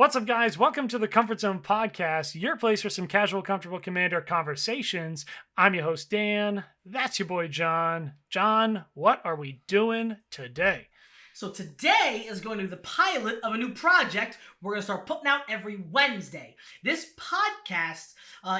What's up, guys? Welcome to the Comfort Zone Podcast, your place for some casual, comfortable Commander conversations. I'm your host, Dan. That's your boy, John. John, what are we doing today? So today is going to be the pilot of a new project we're going to start putting out every Wednesday. This podcast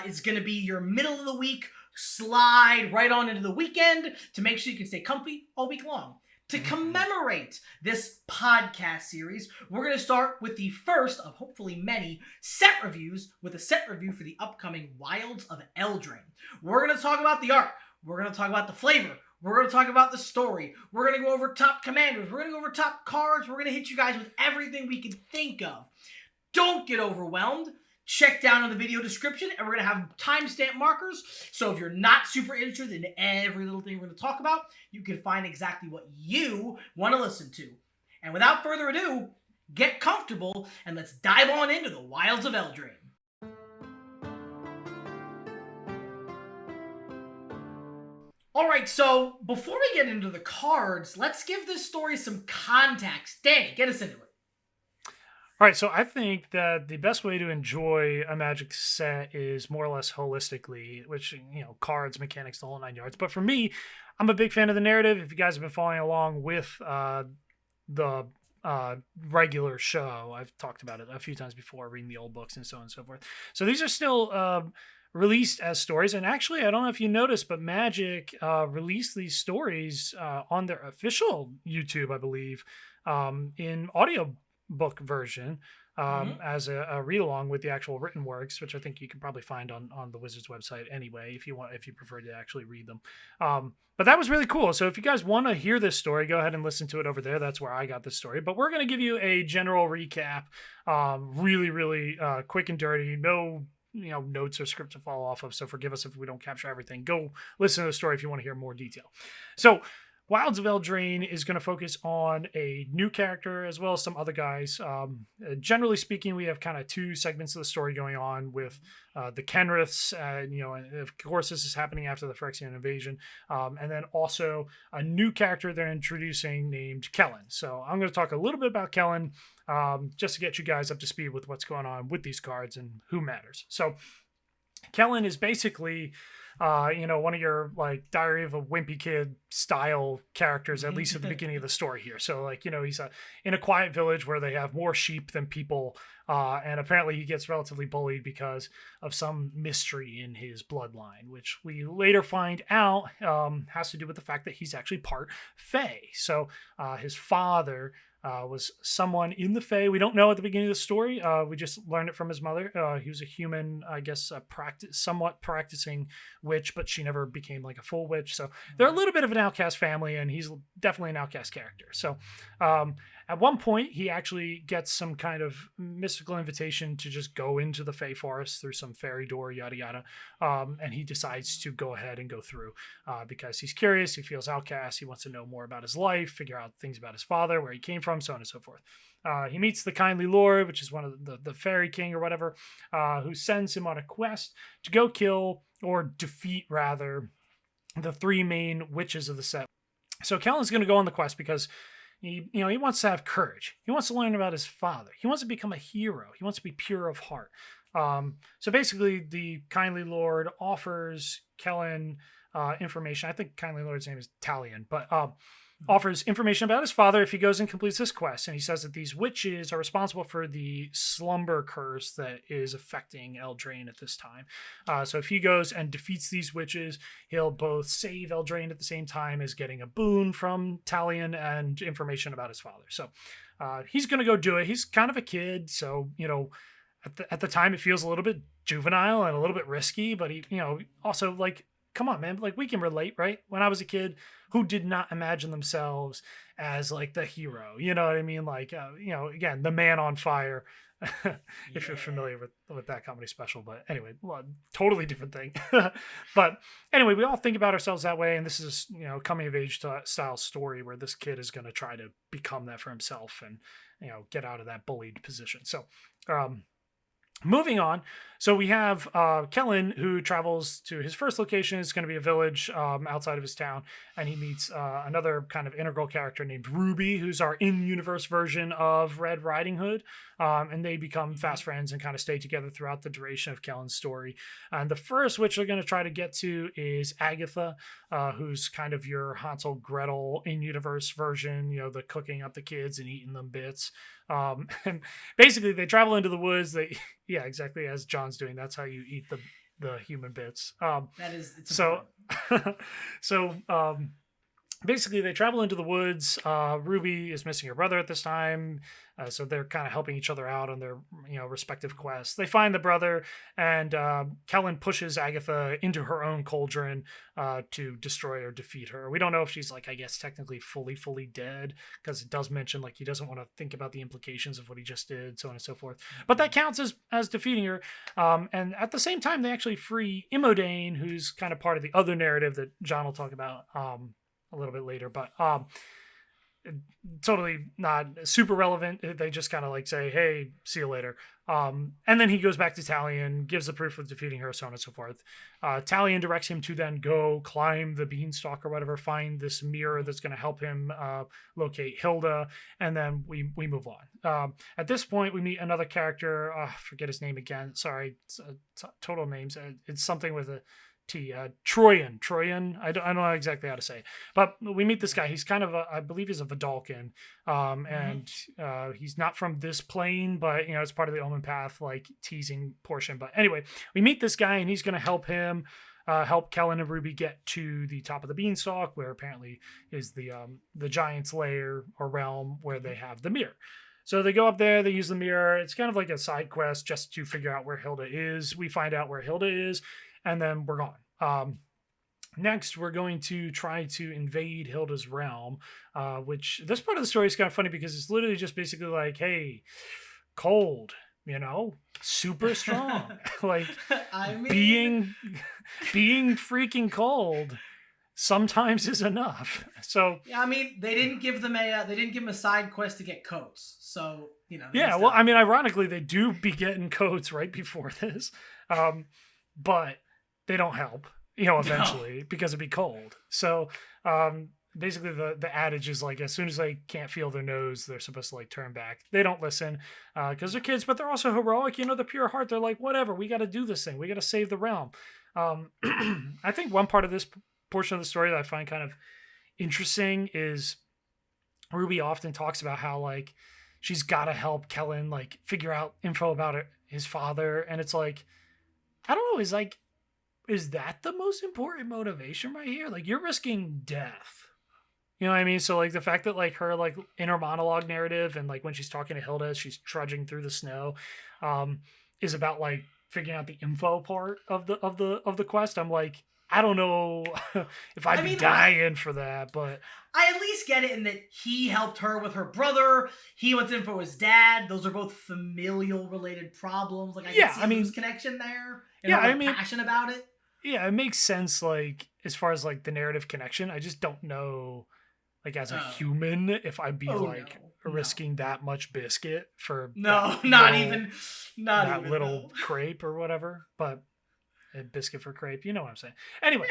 is going to be your middle of the week slide right on into the weekend to make sure you can stay comfy all week long. To commemorate this podcast series, we're going to start with the first of hopefully many set reviews with a set review for the upcoming Wilds of Eldraine. We're going to talk about the art. We're going to talk about the flavor. We're going to talk about the story. We're going to go over top commanders. We're going to go over top cards. We're going to hit you guys with everything we can think of. Don't get overwhelmed. Check down in the video description, and we're going to have timestamp markers. So if you're not super interested in every little thing we're going to talk about, you can find exactly what you want to listen to. And without further ado, get comfortable, and let's dive on into the Wilds of Eldraine. Alright, so before we get into the cards, let's give this story some context. Danny, get us into it. All right, so I think that the best way to enjoy a Magic set is more or less holistically, which, cards, mechanics, the whole nine yards. But for me, I'm a big fan of the narrative. If you guys have been following along with the regular show, I've talked about it a few times before, reading the old books and so on and so forth. So these are still released as stories. And actually, I don't know if you noticed, but Magic released these stories on their official YouTube, I believe, in audio book version as a read along with the actual written works, which I think you can probably find on the Wizards website anyway if you prefer to actually read them. But that was really cool. So if you guys want to hear this story, go ahead and listen to it over there. That's where I got this story. But we're going to give you a general recap, really quick and dirty. No notes or script to follow off of. So forgive us if we don't capture everything. Go listen to the story if you want to hear more detail. So Wilds of Eldraine is going to focus on a new character as well as some other guys. Generally speaking, we have kind of two segments of the story going on with the Kenriths, and of course this is happening after the Phyrexian invasion, and then also a new character they're introducing named Kellen. So I'm going to talk a little bit about Kellen just to get you guys up to speed with what's going on with these cards and who matters. So Kellen is basically one of your Diary of a Wimpy Kid style characters, at least at the beginning of the story here. So he's in a quiet village where they have more sheep than people, and apparently he gets relatively bullied because of some mystery in his bloodline, which we later find out has to do with the fact that he's actually part Fae. So his father was someone in the Fae. We don't know at the beginning of the story. We just learned it from his mother. He was a human, I guess, somewhat practicing witch, but she never became like a full witch. So they're a little bit of an outcast family, and he's definitely an outcast character. So at one point, he actually gets some kind of mystical invitation to just go into the Fae forest through some fairy door, yada yada. And he decides to go ahead and go through because he's curious. He feels outcast. He wants to know more about his life, figure out things about his father, where he came from, so on and so forth. He meets the Kindly Lord, which is one of the Fairy King or whatever, who sends him on a quest to go kill or defeat, rather, the three main witches of the set. So Kellen's going to go on the quest because he wants to have courage. He wants to learn about his father. He wants to become a hero. He wants to be pure of heart. So basically, the Kindly Lord offers Kellen information. I think Kindly Lord's name is Talion, but offers information about his father if he goes and completes this quest. And he says that these witches are responsible for the slumber curse that is affecting Eldraine at this time. So if he goes and defeats these witches, he'll both save Eldraine at the same time as getting a boon from Talion and information about his father. So he's going to go do it. He's kind of a kid, so, at the time it feels a little bit juvenile and a little bit risky, but he, also come on, man, we can relate, right? When I was a kid, who did not imagine themselves as the hero? You know what I mean? Again, the man on fire, if you're familiar with that comedy special. But anyway, totally different thing. But anyway, we all think about ourselves that way. And this is, coming of age style story where this kid is going to try to become that for himself and, get out of that bullied position. So, Moving on, so we have Kellen, who travels to his first location. It's going to be a village outside of his town, and he meets another kind of integral character named Ruby, who's our in-universe version of Red Riding Hood, and they become fast friends and kind of stay together throughout the duration of Kellen's story. And the first, which they're going to try to get to, is Agatha, who's kind of your Hansel Gretel in-universe version, the cooking up the kids and eating them bits. And basically they travel into the woods. Yeah, exactly as John's doing. That's how you eat the human bits. It's so so basically they travel into the woods. Ruby is missing her brother at this time, so they're kind of helping each other out on their respective quests. They find the brother, and Kellen pushes Agatha into her own cauldron to destroy or defeat her. We don't know if she's I guess technically fully dead, because it does mention he doesn't want to think about the implications of what he just did, so on and so forth. But that counts as defeating her. And at the same time, they actually free Imodane, who's kind of part of the other narrative that John will talk about a little bit later, but totally not super relevant. They just kind of say, hey, see you later. And then he goes back to Talion, gives the proof of defeating her, so on and so forth. Talion directs him to then go climb the beanstalk or whatever, find this mirror that's going to help him locate Hilda, and then we move on. At this point, we meet another character. Forget his name again. Sorry, total names. It's something with a Troyan. I don't know exactly how to say it. But we meet this guy. He's kind of I believe he's a Vidalcan. And he's not from this plane, but it's part of the Omen Path teasing portion. But anyway, we meet this guy, and he's going to help him help Kellen and Ruby get to the top of the beanstalk, where apparently is the giant's lair or realm where they have the mirror. So they go up there, they use the mirror. It's kind of like a side quest just to figure out where Hilda is. We find out where Hilda is, and then we're gone. Next, we're going to try to invade Hilda's realm, which this part of the story is kind of funny because it's literally just basically hey, cold, super strong. I mean... being freaking cold sometimes is enough. So yeah, I mean, they didn't give them a side quest to get coats. So, yeah, well, I mean, ironically, they do be getting coats right before this. But they don't help, eventually, because it'd be cold. So basically the adage is as soon as they can't feel their nose, they're supposed to turn back. They don't listen because they're kids, but they're also heroic. The pure heart. They're whatever, we got to do this thing. We got to save the realm. I think one part of this portion of the story that I find kind of interesting is Ruby often talks about how she's got to help Kellen figure out info about his father, and it's I don't know, is that the most important motivation right here? You're risking death. You know what I mean? So the fact that her inner monologue narrative and when she's talking to Hilda as she's trudging through the snow is about figuring out the info part of the quest. I'm I don't know if I'd be dying for that, but I at least get it in that he helped her with her brother. He wants info his dad. Those are both familial related problems. I can see the connection there. And her passion about it. Yeah, it makes sense. As far as the narrative connection, I just don't know. As a human, if I'd be risking that much biscuit for not even little crepe or whatever, but a biscuit for crepe, you know what I'm saying. Anyway,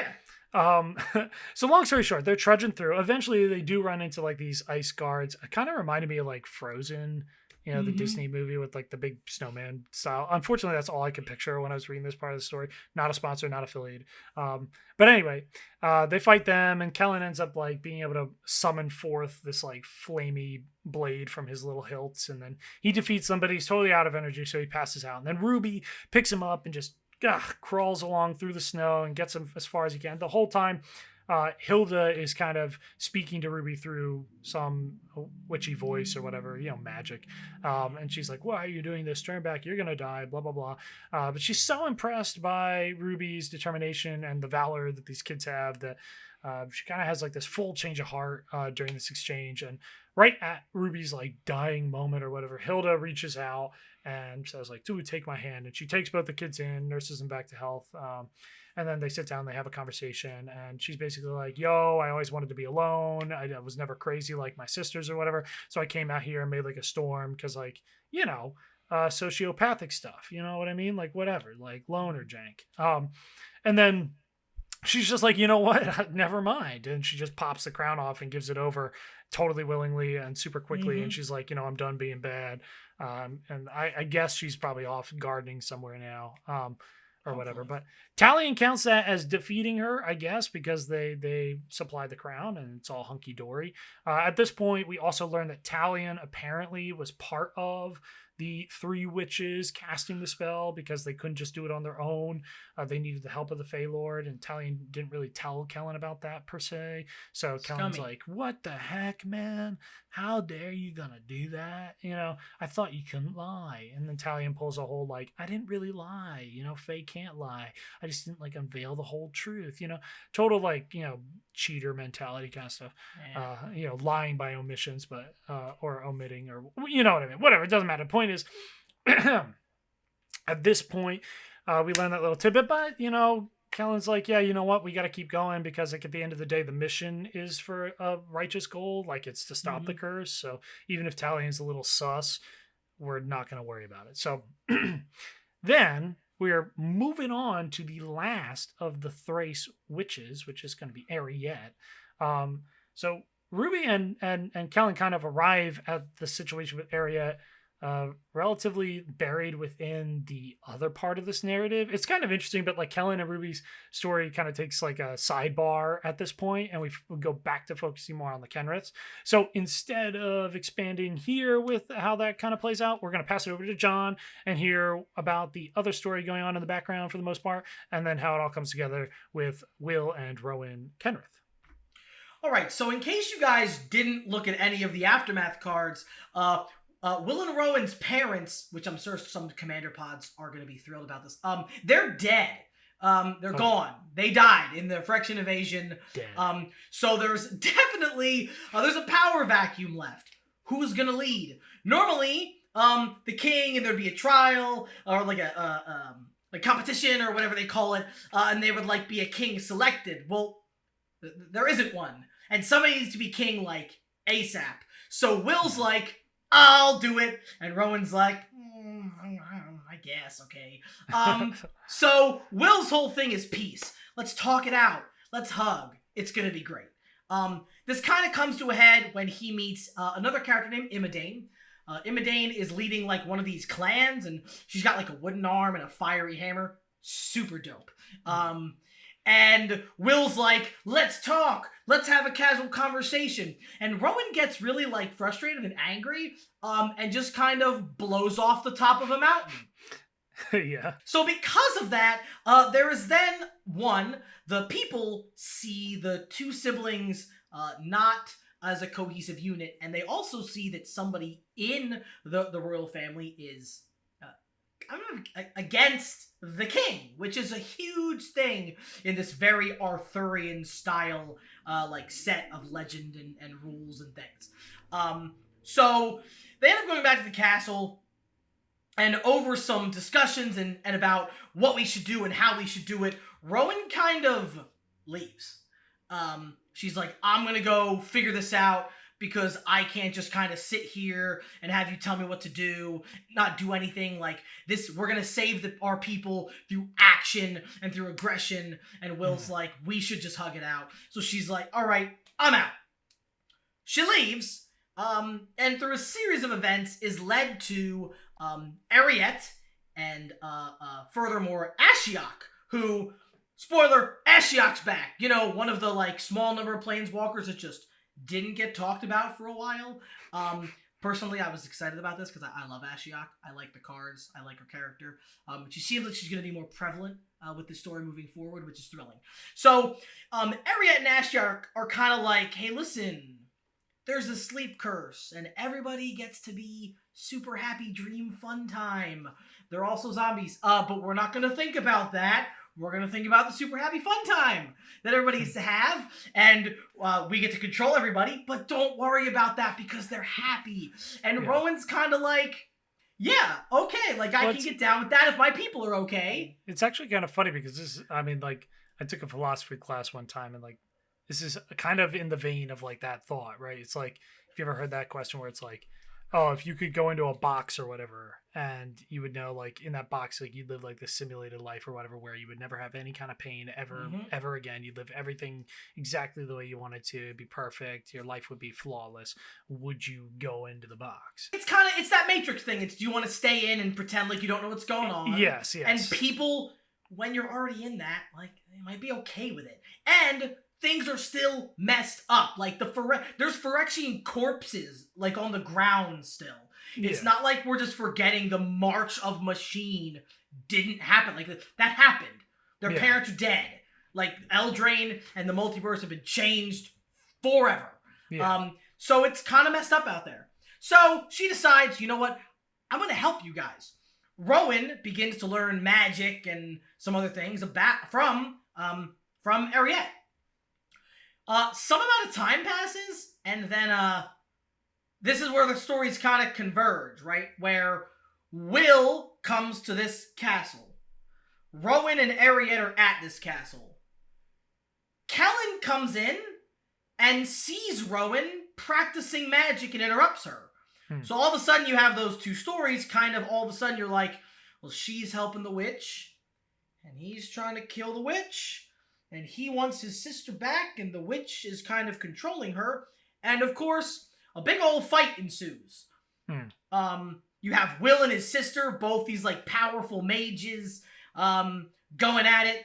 so long story short, they're trudging through. Eventually, they do run into these ice guards. It kind of reminded me of Frozen, the Disney movie with the big snowman style. Unfortunately, that's all I could picture when I was reading this part of the story. Not a sponsor, not affiliated. But anyway, they fight them, and Kellen ends up being able to summon forth this flamey blade from his little hilts, and then he defeats them, but he's totally out of energy, so he passes out. And then Ruby picks him up and just crawls along through the snow and gets him as far as he can. The whole time, Hilda is kind of speaking to Ruby through some witchy voice or whatever, magic. And she's why are you doing this? Turn back, you're going to die, blah, blah, blah. But she's so impressed by Ruby's determination and the valor that these kids have that she kind of has this full change of heart during this exchange. And right at Ruby's dying moment or whatever, Hilda reaches out and says dude, take my hand. And she takes both the kids in, nurses them back to health. And then they sit down, they have a conversation, and she's basically yo, I always wanted to be alone. I was never crazy like my sisters or whatever. So I came out here and made a storm because sociopathic stuff. You know what I mean? Like whatever, like loner jank. And then she's just like, you know what? Never mind. And she just pops the crown off and gives it over totally willingly and super quickly. And she's like, you know, I'm done being bad. And I guess she's probably off gardening somewhere now. Or whatever. But Talion counts that as defeating her, I guess, because they supply the crown and it's all hunky dory. At this point, we also learned that Talion apparently was part of the three witches casting the spell because they couldn't just do it on their own. They needed the help of the Fey Lord, and Talion didn't really tell Kellen about that per se. So Kellen's like, what the heck, man? How dare you gonna do that? You know, I thought you couldn't lie. And then Talion pulls a whole like, I didn't really lie. You know, Faye can't lie. I just didn't like unveil the whole truth. You know, total like, you know, cheater mentality kind of stuff. Yeah. You know, lying by omissions, but or omitting, or you know what I mean. Whatever, it doesn't matter. The point is, at this point, we learn that little tidbit, but you know, Kellen's like, yeah, you know what? We got to keep going because like at the end of the day, the mission is for a righteous goal. Like it's to stop the curse. So even if Talion's a little sus, we're not going to worry about it. So then we're moving on to the last of the Thrace witches, which is going to be Ariette. So Ruby and Kellen kind of arrive at the situation with Ariette relatively buried within the other part of this narrative. It's kind of interesting, but like Kellen and Ruby's story kind of takes like a sidebar at this point, and we go back to focusing more on the Kenriths. So instead of expanding here with how that kind of plays out, we're going to pass it over to John and hear about the other story going on in the background for the most part, and then how it all comes together with Will and Rowan Kenrith. All right, so in case you guys didn't look at any of the Aftermath cards, Will and Rowan's parents, which I'm sure some Commander pods are going to be thrilled about this, they're dead. They're gone. They died in the Phyrexian invasion. So there's definitely, there's a power vacuum left. Who's going to lead? Normally, the king, and there'd be a trial, or like a competition, or whatever they call it, and they would like be a king selected. Well, there isn't one. And somebody needs to be king, like, ASAP. So Will's like, I'll do it. And Rowan's like, I guess, okay. So Will's whole thing is peace. Let's talk it out. Let's hug. It's going to be great. This kind of comes to a head when he meets another character named Imodane. Imodane is leading, like, one of these clans, and she's got, like, a wooden arm and a fiery hammer. Super dope. And Will's like, let's talk. Let's have a casual conversation. And Rowan gets really, like, frustrated and angry, and just kind of blows off the top of a mountain. Yeah. So because of that, there is then the people see the two siblings not as a cohesive unit, and they also see that somebody in the royal family is against the king, which is a huge thing in this very Arthurian style like set of legend and rules and things. So they end up going back to the castle, and over some discussions and about what we should do and how we should do it, Rowan kind of leaves. She's like, I'm gonna go figure this out, because I can't just kind of sit here and have you tell me what to do, not do anything. Like this, we're going to save our people through action and through aggression. And Will's like, we should just hug it out. So she's like, all right, I'm out. She leaves, and through a series of events is led to Ariette and furthermore Ashiok, who, spoiler, Ashiok's back. You know, one of the like small number of planeswalkers that just didn't get talked about for a while. Personally, I was excited about this because I love Ashiok. I like the cards. I like her character. She seems like she's going to be more prevalent with the story moving forward, which is thrilling. So, Ariette and Ashiok are kind of like, hey, listen, there's a sleep curse, and everybody gets to be super happy, dream, fun time. They're also zombies, but we're not going to think about that. We're going to think about the super happy fun time that everybody used to have, and we get to control everybody, but don't worry about that because they're happy. And Rowan's kind of like, yeah, okay, like I can get down with that if my people are okay. It's actually kind of funny because this is, I mean, like, I took a philosophy class one time, and like, this is kind of in the vein of like that thought, right? It's like, if you ever heard that question where it's like, oh, if you could go into a box or whatever, and you would know, like, in that box, like, you'd live like this simulated life or whatever, where you would never have any kind of pain ever again. You'd live everything exactly the way you wanted to. It'd be perfect. Your life would be flawless. Would you go into the box? It's that Matrix thing. It's, do you want to stay in and pretend like you don't know what's going on? Yes. And people, when you're already in that, like, they might be okay with it. And things are still messed up. Like, there's Phyrexian corpses, like, on the ground still. It's not like we're just forgetting the March of Machine didn't happen. Like, that happened. Their parents are dead. Like, Eldraine and the multiverse have been changed forever. So it's kind of messed up out there. So she decides, you know what? I'm going to help you guys. Rowan begins to learn magic and some other things from Ariette. Some amount of time passes, and then this is where the stories kind of converge, right? Where Will comes to this castle. Rowan and Ariette are at this castle. Kellen comes in and sees Rowan practicing magic and interrupts her. So all of a sudden you have those two stories, kind of all of a sudden you're like, well, she's helping the witch, and he's trying to kill the witch, and he wants his sister back, and the witch is kind of controlling her. And of course, a big old fight ensues. You have Will and his sister, both these like powerful mages, going at it.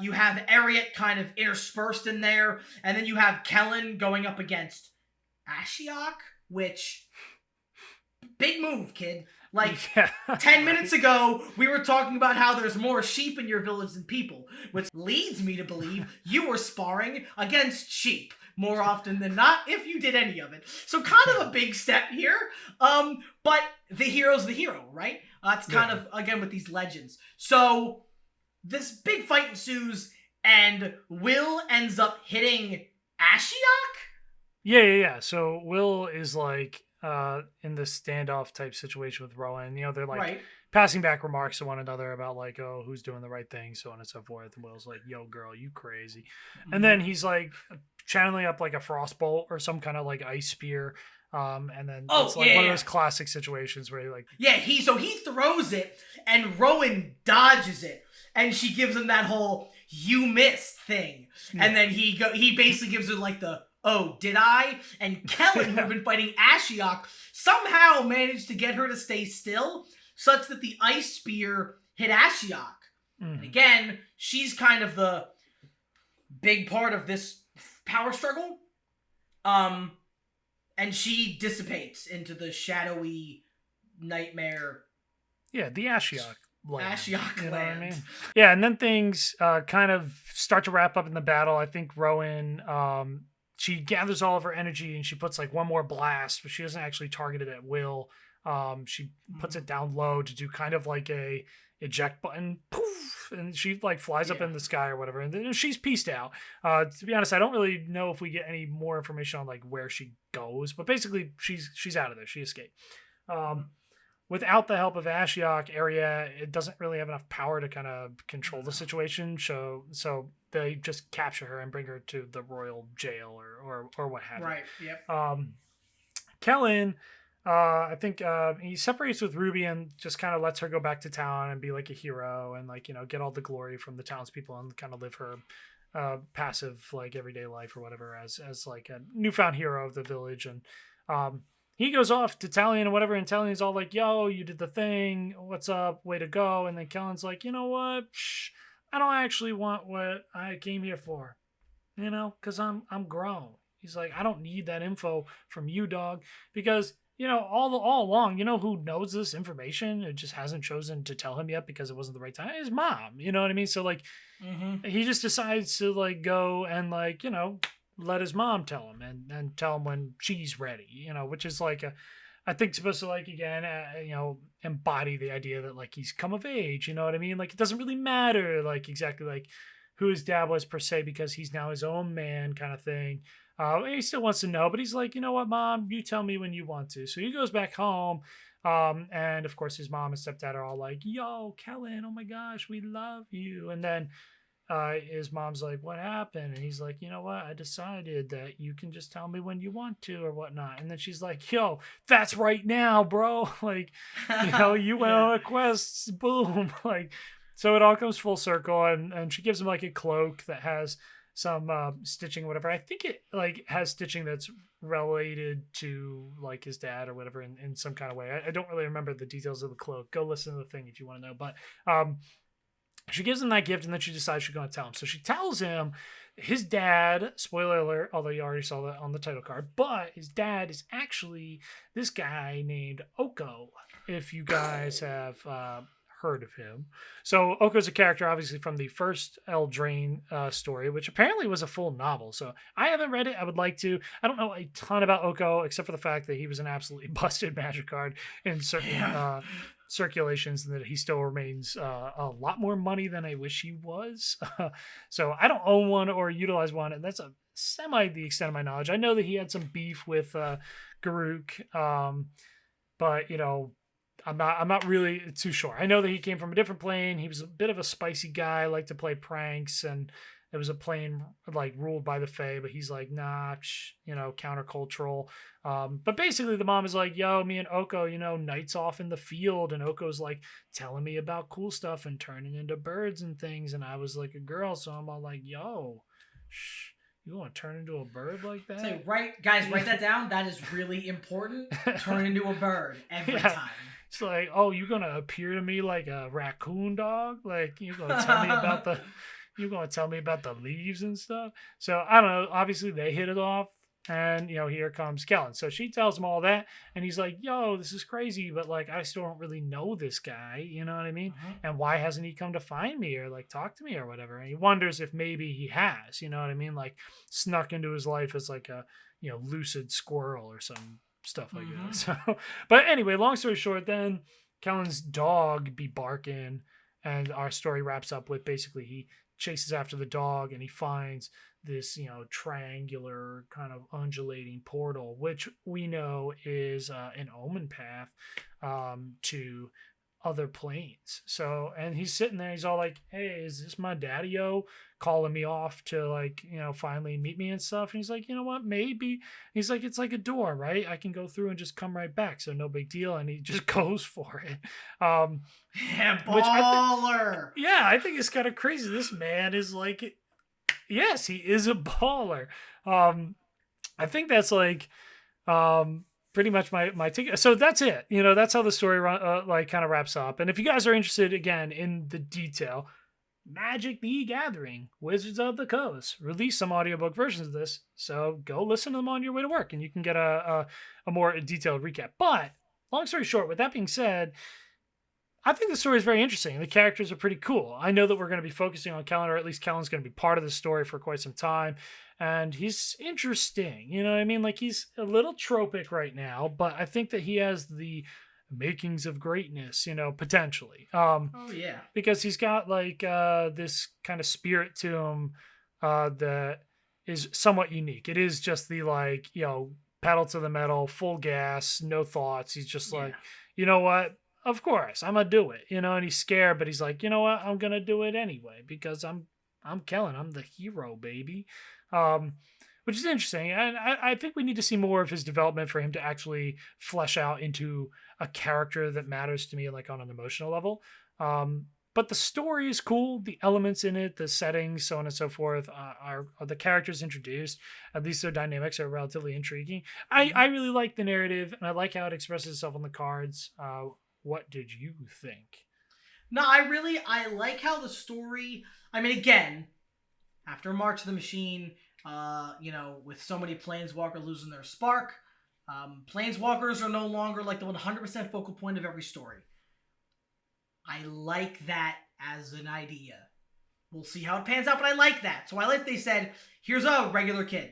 You have Ariette kind of interspersed in there, and then you have Kellen going up against Ashiok, which, big move, kid. Like, 10 minutes ago, we were talking about how there's more sheep in your village than people, which leads me to believe you were sparring against sheep more often than not, if you did any of it. So kind of a big step here, but the hero's the hero, right? It's kind of, again, with these legends. So this big fight ensues, and Will ends up hitting Ashiok? Yeah. So Will is like in this standoff type situation with Rowan. You know, they're like passing back remarks to one another about like, oh, who's doing the right thing, so on and so forth. And Will's like, yo, girl, you crazy. And then he's like channeling up like a frostbolt or some kind of like ice spear. And then it's like one of those classic situations where he like... he throws it, and Rowan dodges it, and she gives him that whole, you missed thing. And then he basically gives her like the, oh, did I? And Kellen, who'd been fighting Ashiok, somehow managed to get her to stay still, such that the ice spear hit Ashiok. And again, she's kind of the big part of this power struggle. And she dissipates into the shadowy nightmare. Yeah, the Ashiok land. Ashiok you know land. What I mean? Yeah, and then things kind of start to wrap up in the battle. I think Rowan... she gathers all of her energy and she puts like one more blast, but she doesn't actually target it at Will. She puts it down low to do kind of like a eject button, poof, and she like flies up in the sky or whatever. And then she's pieced out. To be honest, I don't really know if we get any more information on like where she goes, but basically she's out of there. She escaped. Without the help of Ashiok area, it doesn't really have enough power to kind of control the situation. So they just capture her and bring her to the royal jail or what have you. Right. Yep. Kellen, I think he separates with Ruby and just kind of lets her go back to town and be like a hero and like, you know, get all the glory from the townspeople and kind of live her passive like everyday life or whatever as like a newfound hero of the village. And he goes off to Talion or whatever, and Talion's all like, yo, you did the thing. What's up? Way to go. And then Kellen's like, you know what? I don't actually want what I came here for, you know, because I'm grown. He's like, I don't need that info from you, dog, because, you know, all along, you know who knows this information? It just hasn't chosen to tell him yet because it wasn't the right time. His mom, you know what I mean? So, like, he just decides to, like, go and, like, you know, let his mom tell him and tell him when she's ready, you know, which is like I think supposed to like, again, you know, embody the idea that like he's come of age, you know what I mean? Like it doesn't really matter like exactly like who his dad was per se, because he's now his own man kind of thing. He still wants to know, but he's like, you know what, mom, you tell me when you want to. So he goes back home. And of course his mom and stepdad are all like, yo, Kellen, oh my gosh, we love you. And then his mom's like, what happened? And he's like, you know what? I decided that you can just tell me when you want to or whatnot. And then she's like, yo, that's right now, bro. Like, you went Yeah. on a quest, boom. Like, so it all comes full circle. And she gives him like a cloak that has some stitching, whatever. I think it like has stitching that's related to like his dad or whatever in some kind of way. I don't really remember the details of the cloak. Go listen to the thing if you want to know. But she gives him that gift, and then she decides she's going to tell him. So she tells him his dad, spoiler alert, although you already saw that on the title card, but his dad is actually this guy named Oko, if you guys have heard of him. So Oko's a character, obviously, from the first Eldraine story, which apparently was a full novel. So I haven't read it. I would like to. I don't know a ton about Oko, except for the fact that he was an absolutely busted magic card in certain circulations, and that he still remains a lot more money than I wish he was. So I don't own one or utilize one, and that's a semi the extent of my knowledge. I know that he had some beef with Garuk, but I'm not really too sure. I know that he came from a different plane. He was a bit of a spicy guy, liked to play pranks, and it was a plane like ruled by the Fae, but he's like, nah, countercultural. But basically the mom is like, yo, me and Oko, nights off in the field, and Oko's like telling me about cool stuff and turning into birds and things. And I was like a girl, so I'm all like, yo, you want to turn into a bird like that? So, guys, write that down. That is really important. Turn into a bird every time. It's like, oh, you're gonna appear to me like a raccoon dog? Like you're gonna tell me about the leaves and stuff? So I don't know. Obviously they hit it off, and here comes Kellen. So she tells him all that, and he's like, yo, this is crazy, but like I still don't really know this guy, you know what I mean? Mm-hmm. And why hasn't he come to find me or like talk to me or whatever? And he wonders if maybe he has, you know what I mean? Like snuck into his life as like a lucid squirrel or some stuff like that. So, but anyway, long story short, then Kellen's dog be barking, and our story wraps up with basically he chases after the dog, and he finds this triangular kind of undulating portal, which we know is an omen path to other planes. So, and he's sitting there, he's all like, hey, is this my daddy-o calling me off to like finally meet me and stuff? And he's like, you know what, maybe. He's like, it's like a door, right? I can go through and just come right back, so no big deal. And he just goes for it. Yeah, baller. I think it's kind of crazy. This man is like, yes, he is a baller. I think that's like pretty much my ticket. So that's it. That's how the story kind of wraps up. And if you guys are interested again in the detail, Magic the Gathering, Wizards of the Coast released some audiobook versions of this. So go listen to them on your way to work, and you can get a more detailed recap. But long story short, with that being said, I think the story is very interesting. The characters are pretty cool. I know that we're going to be focusing on Kellen, or at least Kellen's going to be part of the story for quite some time. And he's interesting. You know what I mean? Like he's a little tropic right now, but I think that he has the makings of greatness, potentially. Oh yeah. Because he's got like this kind of spirit to him that is somewhat unique. It is just the like, pedal to the metal, full gas, no thoughts. He's just like, you know what? Of course, I'm gonna do it. And he's scared, but he's like, you know what? I'm gonna do it anyway because I'm Kellen. I'm the hero, baby. Which is interesting. And I think we need to see more of his development for him to actually flesh out into a character that matters to me, like on an emotional level. But the story is cool. The elements in it, the settings, so on and so forth, are the characters introduced. At least their dynamics are relatively intriguing. I really like the narrative, and I like how it expresses itself on the cards. What did you think? No, I like how the story, I mean, again, after March of the Machine, with so many Planeswalker losing their spark, Planeswalkers are no longer like the 100% focal point of every story. I like that as an idea. We'll see how it pans out, but I like that. So I like they said, here's a regular kid.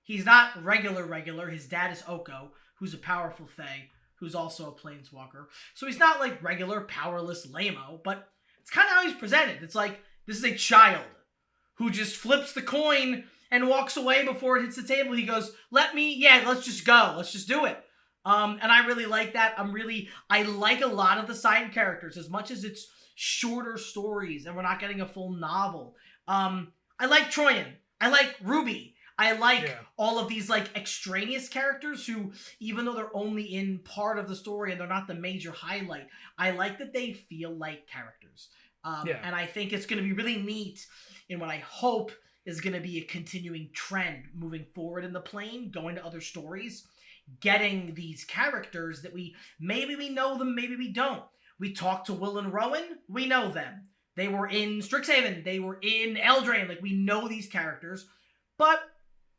He's not regular. His dad is Oko, who's a powerful Fae, who's also a Planeswalker. So he's not like regular, powerless lame-o, but it's kind of how he's presented. It's like, this is a child who just flips the coin and walks away before it hits the table. He goes, let's just go. Let's just do it. And I really like that. I like a lot of the side characters, as much as it's shorter stories and we're not getting a full novel. I like Troyan. I like Ruby. I like Yeah. all of these like extraneous characters who, even though they're only in part of the story and they're not the major highlight, I like that they feel like characters. Yeah. And I think it's going to be really neat in what I hope is going to be a continuing trend moving forward in the plane, going to other stories, getting these characters that maybe we know them, maybe we don't. We talked to Will and Rowan, we know them. They were in Strixhaven, they were in Eldraine, like we know these characters, but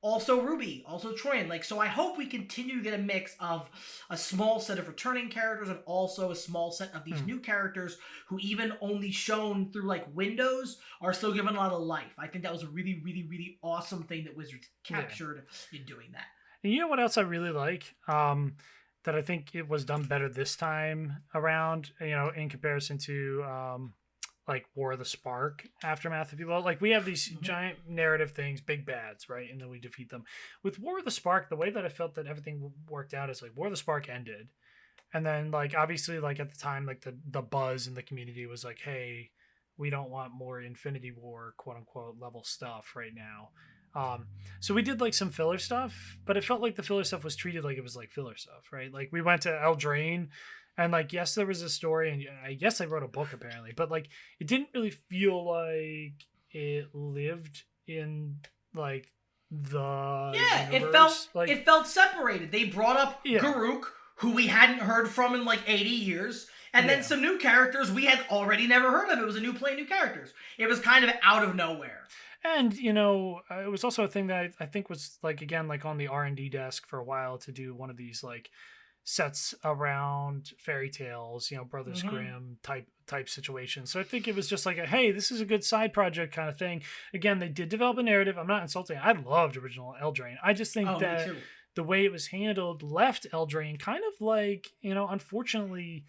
also Ruby, also Troyan. Like, so I hope we continue to get a mix of a small set of returning characters and also a small set of these new characters who, even only shown through like windows, are still given a lot of life. I think that was a really, really, really awesome thing that Wizards captured in doing that. And you know what else I really like? That I think it was done better this time around, in comparison to like War of the Spark Aftermath, if you will. Like, we have these giant narrative things, big bads, right? And then we defeat them. With War of the Spark, the way that I felt that everything worked out is like War of the Spark ended. And then, like, obviously, like at the time, like the buzz in the community was like, hey, we don't want more Infinity War, quote unquote, level stuff right now. So we did like some filler stuff, but it felt like the filler stuff was treated like it was like filler stuff, right? Like, we went to Eldraine, and like, yes, there was a story, and I guess I wrote a book apparently, but like, it didn't really feel like it lived in like the universe. It felt separated. They brought up Garuk, who we hadn't heard from in like 80 years, and then some new characters we had already never heard of. It was a new play, new characters. It was kind of out of nowhere. And, it was also a thing that I think was like, again, like on the R&D desk for a while to do one of these like sets around fairy tales, Brothers Grimm type situation. So I think it was just like hey, this is a good side project kind of thing. Again, they did develop a narrative. I'm not insulting. I loved original Eldraine. I just think that the way it was handled left Eldraine kind of like, unfortunately,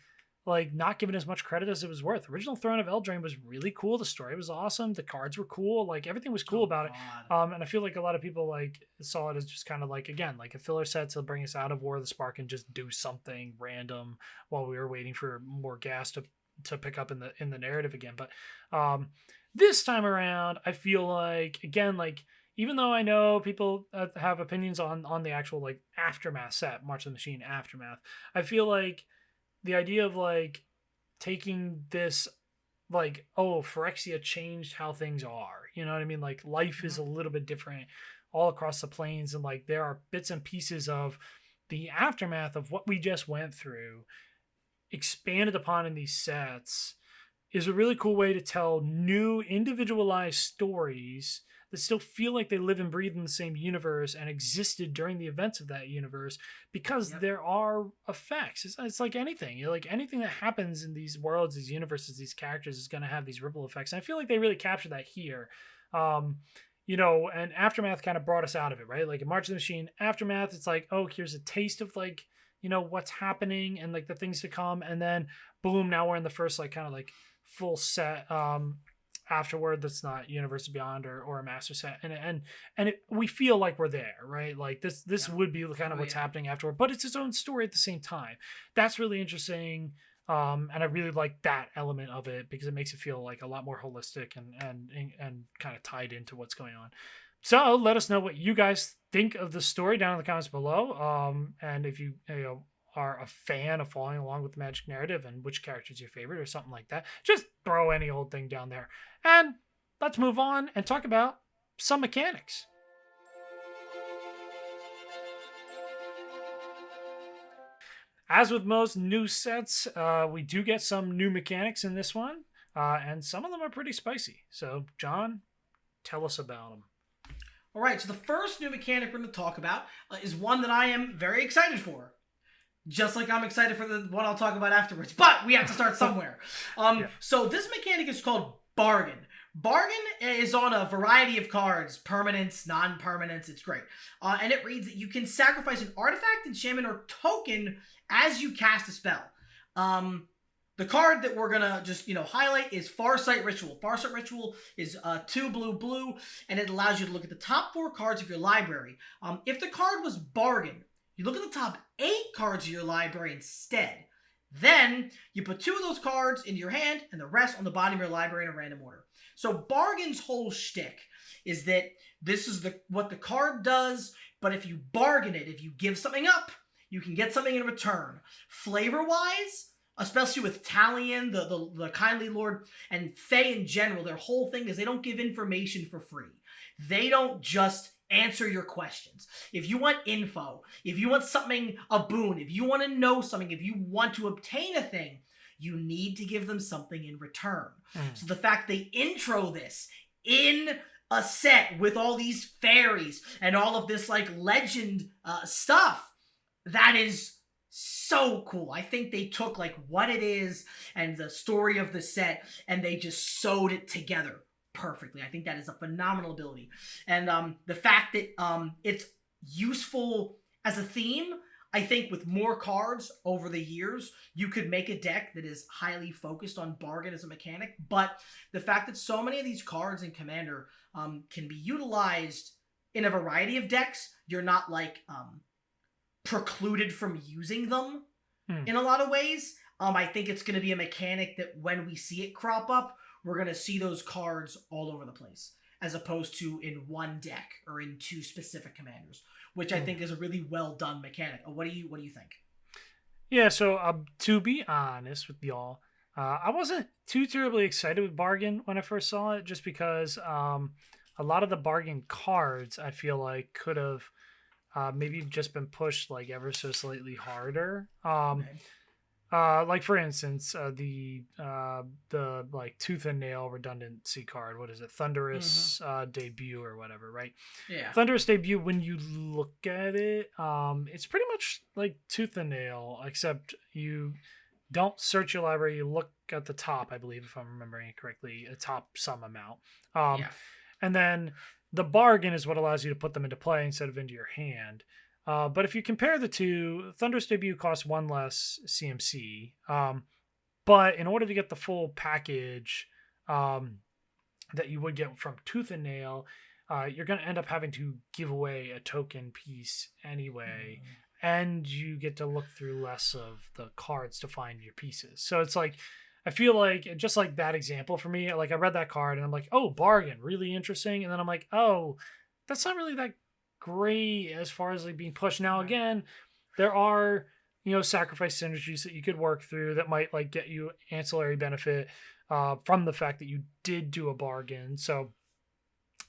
like not given as much credit as it was worth. Original Throne of Eldraine was really cool. The story was awesome. The cards were cool. Like, everything was cool about it. And I feel like a lot of people like saw it as just kind of like, again, like a filler set to bring us out of War of the Spark and just do something random while we were waiting for more gas to pick up in the narrative again. But this time around, I feel like, again, like, even though I know people have opinions on the actual like Aftermath set, March of the Machine Aftermath, I feel like the idea of like taking this like, Phyrexia changed how things are, you know what I mean? Like, life is a little bit different all across the plains, and like there are bits and pieces of the aftermath of what we just went through expanded upon in these sets is a really cool way to tell new individualized stories that still feel like they live and breathe in the same universe and existed during the events of that universe, because there are effects. It's like anything. Like, anything that happens in these worlds, these universes, these characters is going to have these ripple effects. And I feel like they really capture that here. And Aftermath kind of brought us out of it, right? Like, in March of the Machine, Aftermath, it's like, here's a taste of like, what's happening and like the things to come. And then boom, now we're in the first like kind of like full set afterward that's not Universe Beyond or a master set, and we feel like we're there, right? Like, this would be kind of what's happening afterward, but it's its own story at the same time. That's really interesting, and I really like that element of it because it makes it feel like a lot more holistic and kind of tied into what's going on. So let us know what you guys think of the story down in the comments below, and if you are a fan of following along with the Magic narrative and which character is your favorite or something like that, just throw any old thing down there. And let's move on and talk about some mechanics. As with most new sets, we do get some new mechanics in this one, and some of them are pretty spicy. So, John, tell us about them. All right, so the first new mechanic we're going to talk about is one that I am very excited for. Just like I'm excited for the one I'll talk about afterwards. But we have to start somewhere. So this mechanic is called Bargain. Bargain is on a variety of cards. Permanents, non-permanents. It's great. And it reads that you can sacrifice an artifact, enchantment, or token as you cast a spell. The card that we're going to just, highlight is Farsight Ritual. Farsight Ritual is 2 blue, and it allows you to look at the top 4 cards of your library. If the card was Bargain, you look at the top 8 cards of your library instead. Then you put 2 of those cards into your hand and the rest on the bottom of your library in a random order. So Bargain's whole shtick is that this is what the card does, but if you bargain it, if you give something up, you can get something in return. Flavor-wise, especially with Talion, the Kindly Lord, and Fae in general, their whole thing is they don't give information for free. They don't just answer your questions. If you want info, if you want something, a boon, if you want to know something, if you want to obtain a thing, you need to give them something in return. So the fact they intro this in a set with all these fairies and all of this like legend stuff, that is so cool. I think they took like what it is and the story of the set and they just sewed it together perfectly. I think that is a phenomenal ability. And the fact that it's useful as a theme, I think with more cards over the years, you could make a deck that is highly focused on bargain as a mechanic. But the fact that so many of these cards in Commander can be utilized in a variety of decks, you're not like precluded from using them in a lot of ways. I think it's going to be a mechanic that when we see it crop up, we're going to see those cards all over the place, as opposed to in one deck or in 2 specific commanders, which I think is a really well done mechanic. What do you think? Yeah, so to be honest with y'all, I wasn't too terribly excited with Bargain when I first saw it, just because a lot of the Bargain cards I feel like could have maybe just been pushed like ever so slightly harder. Like for instance, the like Tooth and Nail redundancy card. What is it? Thunderous Debut or whatever, right? Yeah. Thunderous Debut. When you look at it, it's pretty much like Tooth and Nail, except you don't search your library. You look at the top, I believe, if I'm remembering it correctly, a top sum amount. And then the Bargain is what allows you to put them into play instead of into your hand. But if you compare the two, Thunderous Debut costs 1 less CMC. But in order to get the full package that you would get from Tooth and Nail, you're going to end up having to give away a token piece anyway. And you get to look through less of the cards to find your pieces. So it's like, I feel like, just like that example for me, like I read that card and I'm like, oh, Bargain, really interesting. And then I'm like, oh, that's not really that great as far as like being pushed. Now again, there are sacrifice synergies that you could work through that might like get you ancillary benefit from the fact that you did do a bargain. So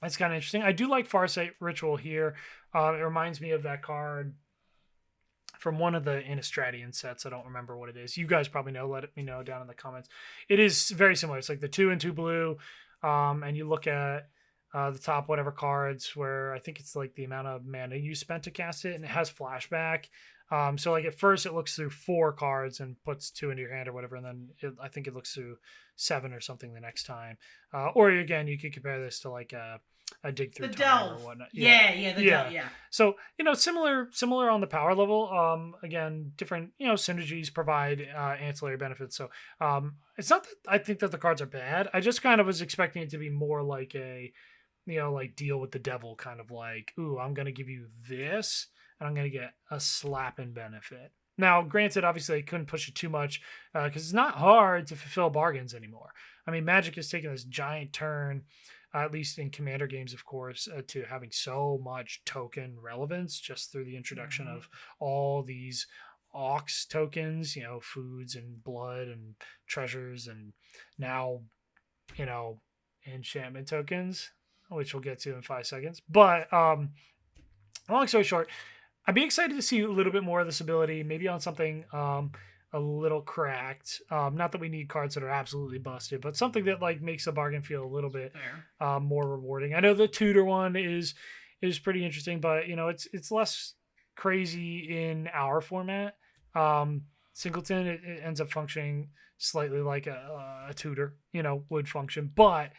that's kind of interesting. I do like Farsight Ritual here. It reminds me of that card from one of the Innistradian sets. I don't remember what it is. You guys probably know. Let me know down in the comments. It is very similar. It's like the 2 and 2 blue, and you look at the top whatever cards where I think it's like the amount of mana you spent to cast it, and it has flashback. So like at first it looks through 4 cards and puts 2 into your hand or whatever, and then I think it looks through 7 or something the next time. Or again, you could compare this to like a dig through the time delve or whatnot. Yeah. Delve, yeah. So similar on the power level. Again, different synergies provide ancillary benefits. So it's not that I think that the cards are bad. I just kind of was expecting it to be more like a like deal with the devil, kind of like, ooh, I'm going to give you this and I'm going to get a slapping benefit. Now, granted, obviously I couldn't push it too much because it's not hard to fulfill bargains anymore. I mean, Magic has taken this giant turn, at least in Commander games, of course, to having so much token relevance just through the introduction of all these aux tokens, foods and blood and treasures, and now, enchantment tokens, which we'll get to in 5 seconds. But long story short, I'd be excited to see a little bit more of this ability, maybe on something a little cracked. Not that we need cards that are absolutely busted, but something that like makes the bargain feel a little bit more rewarding. I know the tutor one is pretty interesting, but it's less crazy in our format. Singleton, it ends up functioning slightly like a tutor, would function, but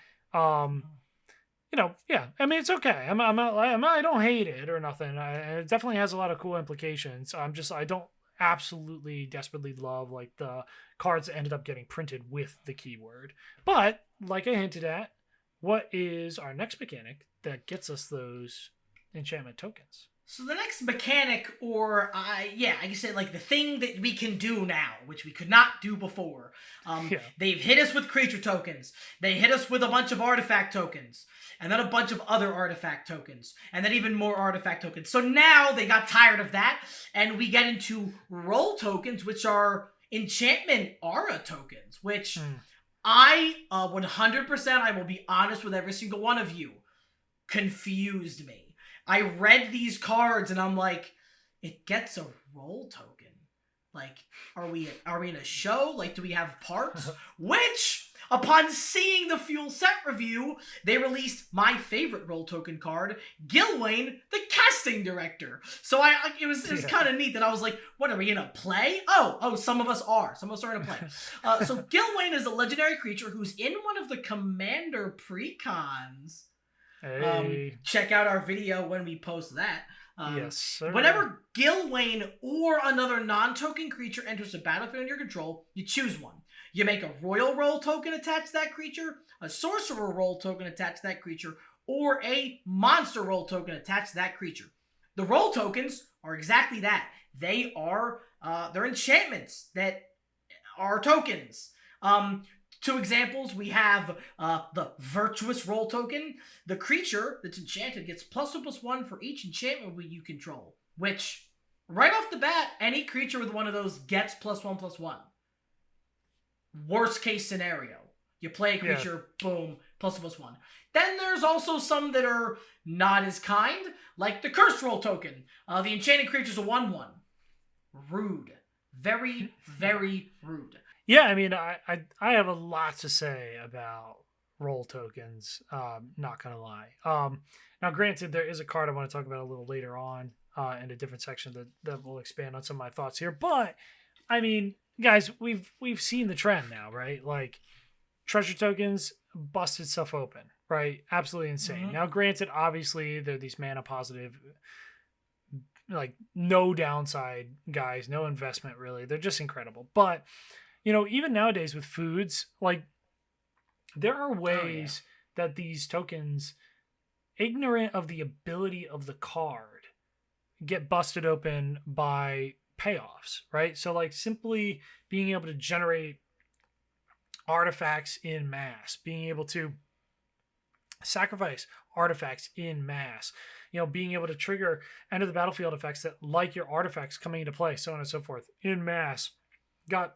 yeah, I mean, it's okay. I don't hate it or nothing. It definitely has a lot of cool implications. I don't absolutely desperately love like the cards that ended up getting printed with the keyword. But like I hinted at, what is our next mechanic that gets us those enchantment tokens? So the next mechanic, or I guess say like the thing that we can do now, which we could not do before. Yeah. They've hit us with creature tokens. They hit us with a bunch of artifact tokens, and then a bunch of other artifact tokens, and then even more artifact tokens. So now they got tired of that, and we get into role tokens, which are enchantment aura tokens, which I 100%, I will be honest with every single one of you, confused me. I read these cards and I'm like, it gets a role token. Like, are we in a show? Like, do we have parts? Which, upon seeing the Fuel set review, they released my favorite role token card, Gilwain, the casting director. So it was kind of neat that I was like, what are we gonna play? Oh, some of us are. Some of us are gonna play. So Gilwain is a legendary creature who's in one of the Commander precons. Hey. Check out our video when we post that. Yes, sir. Whenever Gilwain or another non-token creature enters the battlefield under your control, you choose one. You make a royal role token attached to that creature, a sorcerer role token attached to that creature, or a monster role token attached to that creature. The role tokens are exactly that. They are they're enchantments that are tokens. Two examples, we have the Virtuous role token. The creature that's enchanted gets +1/+1 for each enchantment you control, which, right off the bat, any creature with one of those gets +1/+1. Worst case scenario. You play a creature, boom, +1/+1. Then there's also some that are not as kind, like the Curse role token. The enchanted creature's a 1/1. Rude. Very, very rude. Yeah, I mean, I have a lot to say about role tokens. Not gonna lie. Now, granted, there is a card I want to talk about a little later on in a different section that will expand on some of my thoughts here. But I mean, guys, we've seen the trend now, right? Like, treasure tokens busted stuff open, right? Absolutely insane. Mm-hmm. Now, granted, obviously, they're these mana positive, like, no downside guys, no investment really. They're just incredible, but. Even nowadays with foods, like, there are ways that these tokens, ignorant of the ability of the card, get busted open by payoffs, right? So, like, simply being able to generate artifacts in mass, being able to sacrifice artifacts in mass, being able to trigger end of the battlefield effects that, like your artifacts coming into play, so on and so forth, in mass, got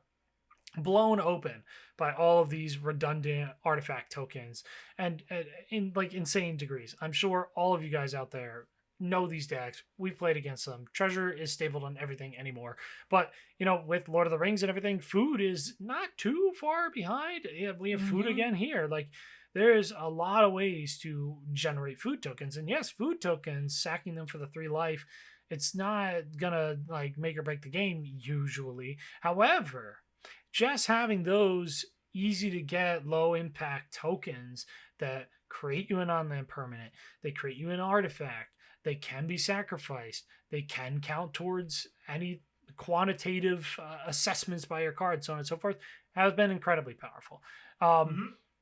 blown open by all of these redundant artifact tokens and in like insane degrees. I'm sure all of you guys out there know these decks. We've played against them. Treasure is stapled on everything anymore. But, with Lord of the Rings and everything, food is not too far behind. Yeah, we have food again here. Like, there's a lot of ways to generate food tokens. And yes, food tokens, sacking them for the 3 life, it's not gonna like make or break the game usually. However, just having those easy to get low impact tokens that create you an on-land permanent, they create you an artifact, they can be sacrificed, they can count towards any quantitative assessments by your card, so on and so forth, has been incredibly powerful.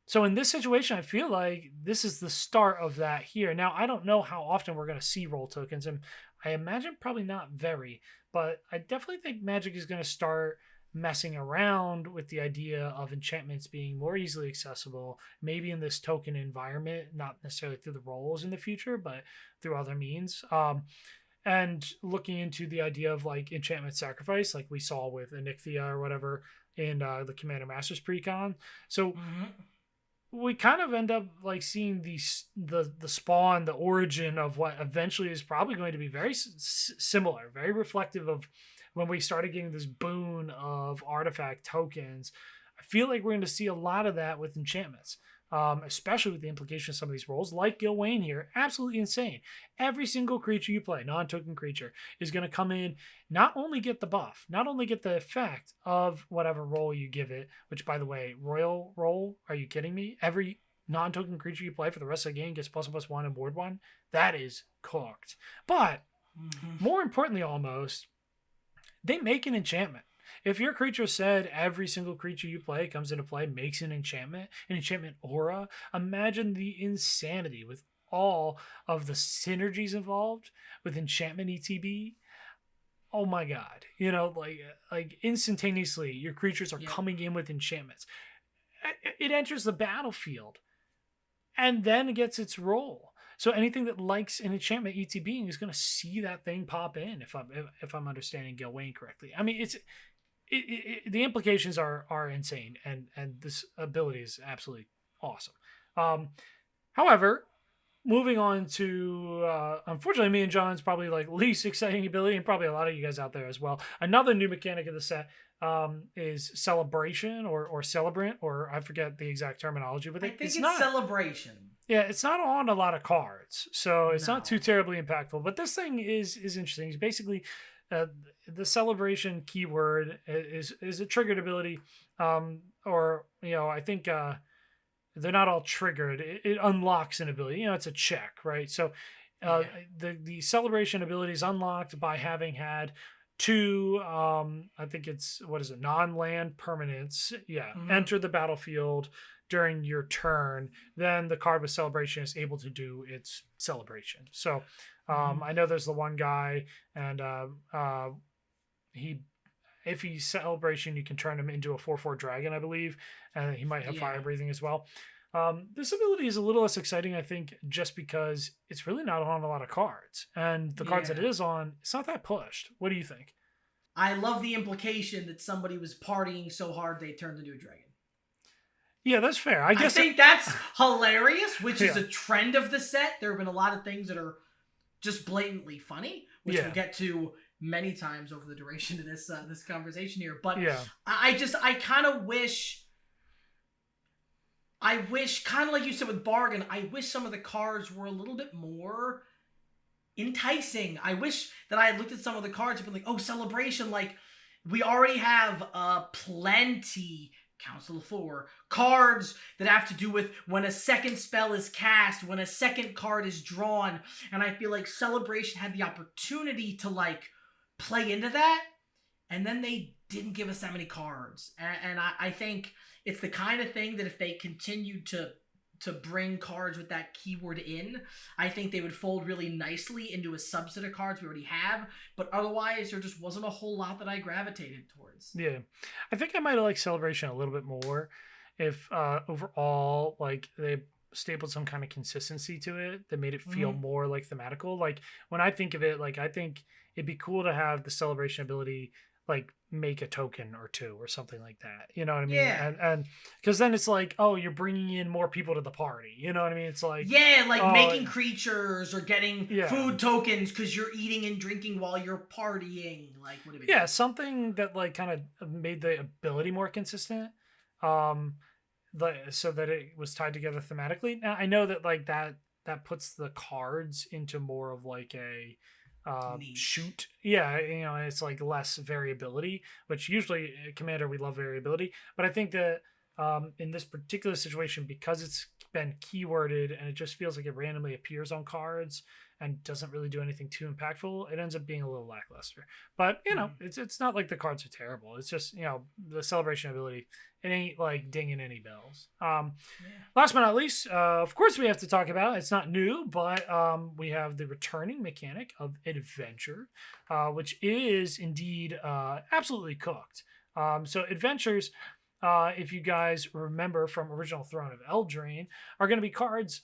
So in this situation, I feel like this is the start of that here. Now, I don't know how often we're going to see role tokens, and I imagine probably not very, but I definitely think Magic is going to start messing around with the idea of enchantments being more easily accessible, maybe in this token environment, not necessarily through the roles in the future, but through other means. And looking into the idea of like enchantment sacrifice, like we saw with Onyxia or whatever in the Commander Masters precon. So we kind of end up like seeing the spawn, the origin of what eventually is probably going to be very similar, very reflective of when we started getting this boon of artifact tokens. I feel like we're going to see a lot of that with enchantments, especially with the implication of some of these roles, like Gilwain here. Absolutely insane. Every single creature you play, non-token creature, is going to come in, not only get the buff, not only get the effect of whatever role you give it, which, by the way, royal role, are you kidding me? Every non-token creature you play for the rest of the game gets +1/+1 and board 1. That is cooked. But more importantly, almost, they make an enchantment. If your creature said every single creature you play comes into play makes an enchantment aura, imagine the insanity with all of the synergies involved with enchantment ETB, oh my god, like instantaneously your creatures are coming in with enchantments. It enters the battlefield and then it gets its roll. So anything that likes an enchantment ETB is going to see that thing pop in. If I'm understanding Gil Wayne correctly, I mean the implications are insane, and this ability is absolutely awesome. However, moving on to unfortunately me and John's probably like least exciting ability, and probably a lot of you guys out there as well. Another new mechanic of the set is celebration or celebrant, or I forget the exact terminology, but I think it's not celebration. Yeah, it's not on a lot of cards, so it's not too terribly impactful. But this thing is interesting. It's basically the celebration keyword is a triggered ability, or I think they're not all triggered. It unlocks an ability. It's a check, right? So the celebration ability is unlocked by having had two, I think it's, what is it, non-land permanents, enter the battlefield during your turn. Then the card with celebration is able to do its celebration. So I know there's the one guy, and if he's celebration, you can turn him into a 4/4 dragon, I believe, and he might have fire breathing as well. This ability is a little less exciting, I think, just because it's really not on a lot of cards, and the cards that it is on, it's not that pushed. What do you think? I love the implication that somebody was partying so hard they turned into a dragon. Yeah, that's fair. I think that's hilarious, which is a trend of the set. There have been a lot of things that are just blatantly funny, which we'll get to many times over the duration of this conversation here. But I kind of wish, kind of like you said with Bargain, I wish some of the cards were a little bit more enticing. I wish that I had looked at some of the cards and been like, oh, celebration, like we already have plenty, Council of Four, cards that have to do with when a second spell is cast, when a second card is drawn, and I feel like Celebration had the opportunity to like play into that, and then they didn't give us that many cards. And I think it's the kind of thing that if they continued to bring cards with that keyword in, I think they would fold really nicely into a subset of cards we already have. But otherwise, there just wasn't a whole lot that I gravitated towards. Yeah. I think I might have liked Celebration a little bit more if overall, like, they stapled some kind of consistency to it that made it feel more like thematical. Like, when I think of it, like, I think it'd be cool to have the Celebration ability like make a token or two or something like that, you know what I mean? And because then it's like, oh, you're bringing in more people to the party, you know what I mean? It's like making creatures or getting food tokens because you're eating and drinking while you're partying, like what do we something that like kind of made the ability more consistent, so that it was tied together thematically. Now I know that like that puts the cards into more of like a shoot, it's like less variability, which usually Commander, we love variability, but I think that in this particular situation, because it's been keyworded and it just feels like it randomly appears on cards and doesn't really do anything too impactful, it ends up being a little lackluster. But it's not like the cards are terrible. It's just the Celebration ability, it ain't like dinging any bells. Last but not least, of course we have to talk about, it's not new, but we have the returning mechanic of Adventure, which is indeed absolutely cooked. So Adventures, if you guys remember from original Throne of Eldraine, are going to be cards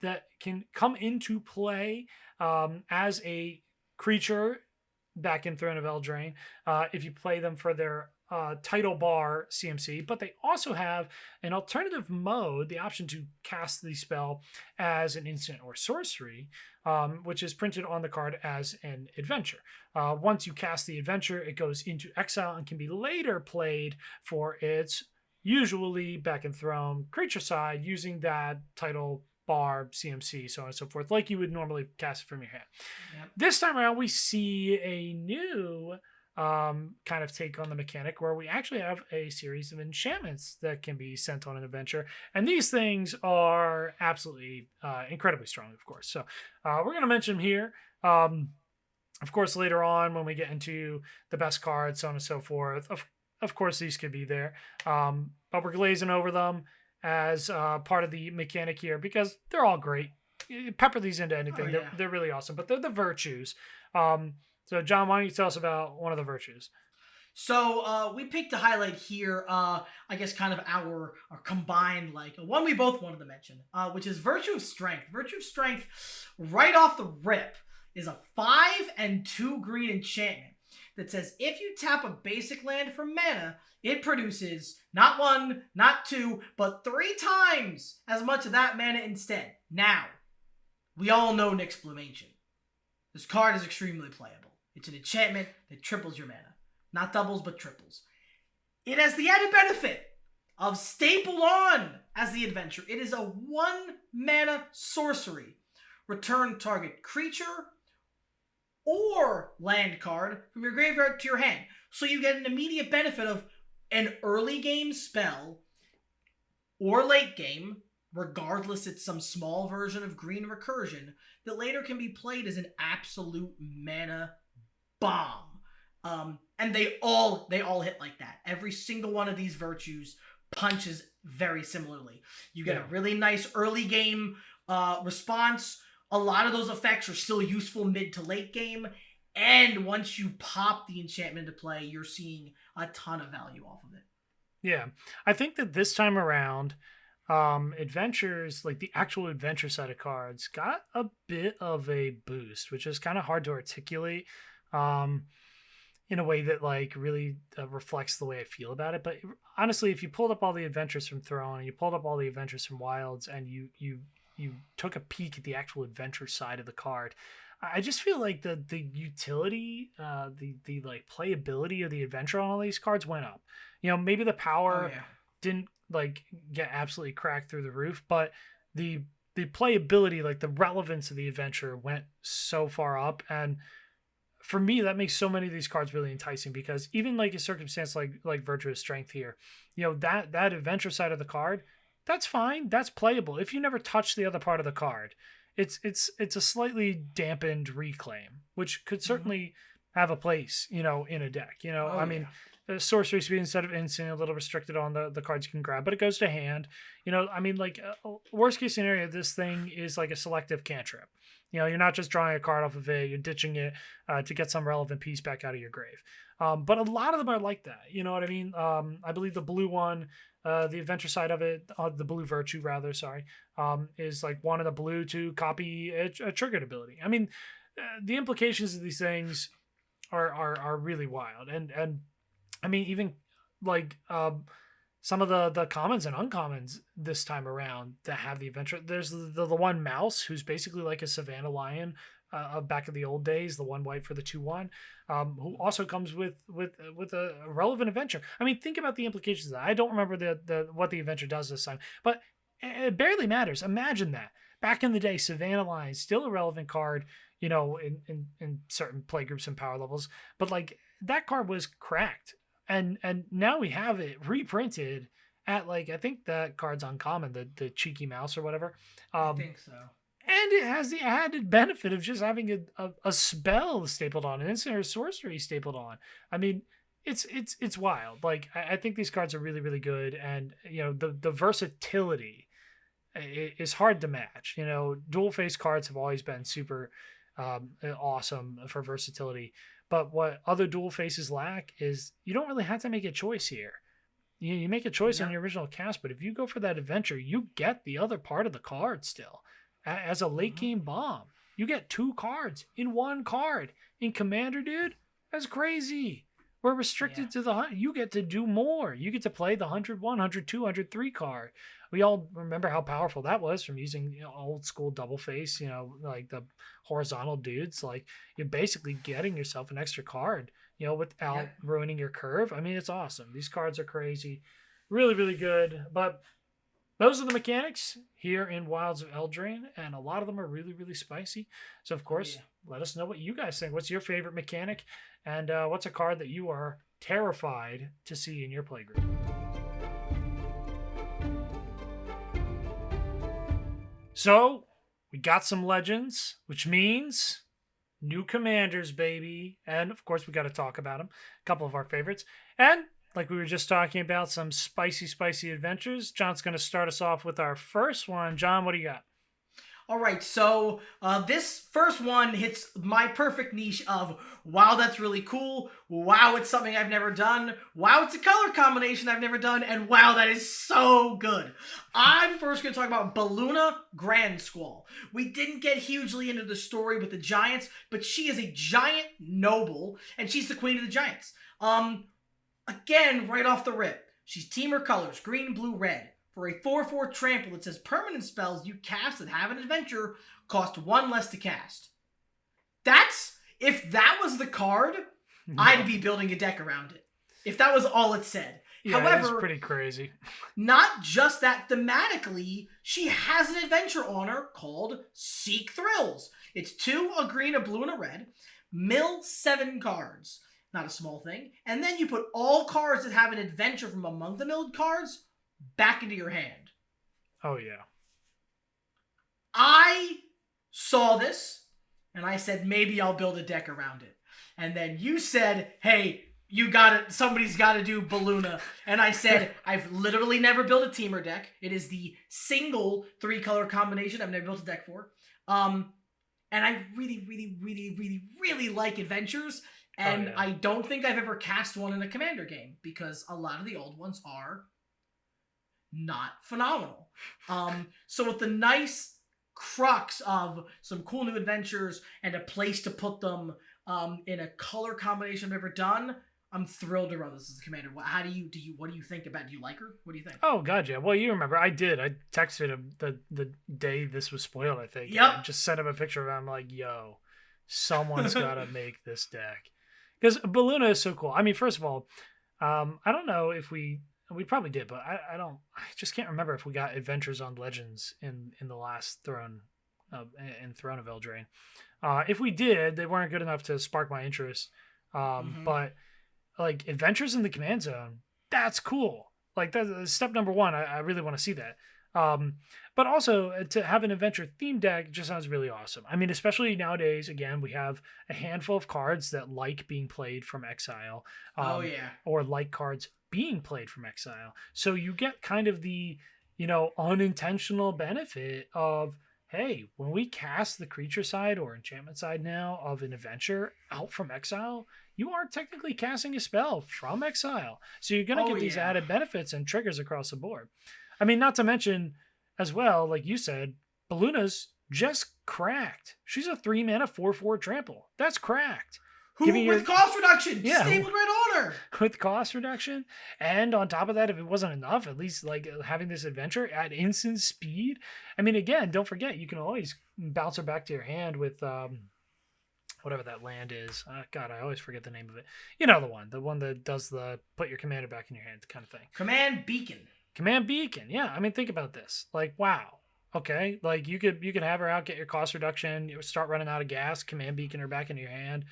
that can come into play as a creature back in Throne of Eldraine if you play them for their title bar CMC, but they also have an alternative mode, the option to cast the spell as an instant or sorcery, which is printed on the card as an adventure. Once you cast the adventure, it goes into exile and can be later played for its usually back in Throne creature side using that title bar, CMC, so on and so forth, like you would normally cast it from your hand. This time around, we see a new kind of take on the mechanic where we actually have a series of enchantments that can be sent on an adventure, and these things are absolutely incredibly strong, of course. So we're going to mention them here. Of course, later on when we get into the best cards, so on and so forth, of course these could be there, but we're glazing over them as part of the mechanic here because they're all great. pepper these into anything. Oh, They're yeah. they're really awesome, but they're the virtues. So John, why don't you tell us about one of the virtues? So we picked to highlight here, I guess, kind of our combined, like, one we both wanted to mention, which is Virtue of Strength. Virtue of Strength, right off the rip, is a 5 and 2 green enchantment that says if you tap a basic land for mana, it produces not 1, not 2, but 3 times as much of that mana instead. Now, we all know Nixplamation. This card is extremely playable. It's an enchantment that triples your mana. Not doubles, but triples. It has the added benefit of stapled on as the adventure. It is a 1 mana sorcery. Return target creature or land card from your graveyard to your hand. So you get an immediate benefit of an early game spell or late game, regardless it's some small version of green recursion, that later can be played as an absolute mana bomb. And they all hit like that. Every single one of these virtues punches very similarly. You get a really nice early game response. A lot of those effects are still useful mid to late game. And once you pop the enchantment into play, you're seeing a ton of value off of it. Yeah, I think that this time around, adventures, like the actual adventure set of cards, got a bit of a boost, which is kind of hard to articulate in a way that like really reflects the way I feel about it. But honestly, if you pulled up all the adventures from Throne, and you pulled up all the adventures from Wilds, and you took a peek at the actual adventure side of the card, I just feel like the utility, the like playability of the adventure on all these cards went up. You know, maybe the power didn't like get absolutely cracked through the roof, but the playability, like the relevance of the adventure, went so far up. And for me, that makes so many of these cards really enticing, because even like a circumstance like Virtuous Strength here, you know, that adventure side of the card, that's fine, that's playable. If you never touch the other part of the card, it's a slightly dampened reclaim, which could certainly have a place, you know, in a deck. You know, I mean, sorcery speed instead of instant, a little restricted on the cards you can grab, but it goes to hand. You know, I mean, like worst case scenario, this thing is like a selective cantrip. You know, you're not just drawing a card off of it, you're ditching it to get some relevant piece back out of your grave. But a lot of them are like that. You know what I mean? I believe the blue one, the adventure side of it, the blue virtue rather, is like one of the blue to copy a triggered ability. I mean, the implications of these things are really wild. And I mean, even like some of the commons and uncommons this time around that have the adventure. There's the one mouse who's basically like a Savannah Lion back in the old days, the 1 white for the 2/1, who also comes with a relevant adventure. I mean, think about the implications of that. I don't remember the what the adventure does this time, but it barely matters. Imagine that. Back in the day, Savannah Lion, still a relevant card, you know, in certain play groups and power levels, but like that card was cracked. And now we have it reprinted at like, I think that card's uncommon, the cheeky mouse or whatever. I think so. And it has the added benefit of just having a spell stapled on, an instant or sorcery stapled on. I mean, it's wild. Like I think these cards are really, really good, and you know the versatility is hard to match. You know, dual face cards have always been super awesome for versatility. But what other dual faces lack is you don't really have to make a choice here. You make a choice on your original cast, but if you go for that adventure, you get the other part of the card still. As a late game bomb, you get 2 cards in 1 card. In Commander, dude, that's crazy. We're restricted to the... You get to do more. You get to play the 101, 102, 103 card. We all remember how powerful that was from using, you know, old school double face, you know, like the horizontal dudes. Like, you're basically getting yourself an extra card, you know, without ruining your curve. I mean, it's awesome. These cards are crazy. Really, really good. But those are the mechanics here in Wilds of Eldraine, and a lot of them are really, really spicy. So, of course, let us know what you guys think. What's your favorite mechanic? And what's a card that you are terrified to see in your playgroup? So, we got some legends, which means new commanders, baby. And, of course, we got to talk about them. A couple of our favorites. And, like we were just talking about, some spicy, spicy adventures. John's going to start us off with our first one. John, what do you got? All right, so this first one hits my perfect niche of, wow, that's really cool. Wow, it's something I've never done. Wow, it's a color combination I've never done. And wow, that is so good. I'm first going to talk about Baluna Grand Squall. We didn't get hugely into the story with the giants, but she is a giant noble, and she's the queen of the giants. Again, right off the rip, she's teamer colors, green, blue, red. For a 4/4 trample that says permanent spells you cast that have an adventure cost 1 less to cast. If that was the card, I'd be building a deck around it. If that was all it said. Yeah, However, that's pretty crazy. Not just that, thematically, she has an adventure on her called Seek Thrills. It's 2, a green, a blue, and a red. Mill 7 cards. Not a small thing. And then you put all cards that have an adventure from among the milled cards back into your hand. Oh, yeah. I saw this, and I said, maybe I'll build a deck around it. And then you said, hey, somebody's got to do Baluna. And I said, I've literally never built a teamer deck. It is the single 3-color combination I've never built a deck for. And I really, really, really, really, really like adventures. And I don't think I've ever cast one in a Commander game, because a lot of the old ones are not phenomenal. So with the nice crux of some cool new adventures and a place to put them in a color combination I've never done, I'm thrilled to run this as a Commander. What do you think about? Do you like her? What do you think? Oh god, yeah. Well, you remember I did. I texted him the day this was spoiled, I think. Yep. I just sent him a picture of it. I'm like, yo, someone's gotta make this deck. Because Baluna is so cool. I mean, first of all, I don't know if we probably did, but I just can't remember if we got Adventures on Legends in the last Throne of Eldraine. If we did, they weren't good enough to spark my interest. But like Adventures in the Command Zone, that's cool. Like that's step number 1. I really want to see that. But also to have an adventure themed deck just sounds really awesome. I mean, especially nowadays, again, we have a handful of cards that like being played from exile. Or like cards being played from exile. So you get kind of the, unintentional benefit of, hey, when we cast the creature side or enchantment side now of an adventure out from exile, you are technically casting a spell from exile. So you're going to get these added benefits and triggers across the board. I mean, not to mention as well, like you said, Baluna's just cracked. She's a 3-mana 4/4 trample. That's cracked. With cost reduction. Yeah. Stapled right on her. With cost reduction. And on top of that, if it wasn't enough, at least like having this adventure at instant speed. I mean, again, don't forget, you can always bounce her back to your hand with whatever that land is. God, I always forget the name of it. You know the one that does the put your commander back in your hand kind of thing. Command Beacon, yeah. I mean, think about this. Like, wow. Okay, like you could have her out, get your cost reduction, you start running out of gas, Command Beacon her back into your hand.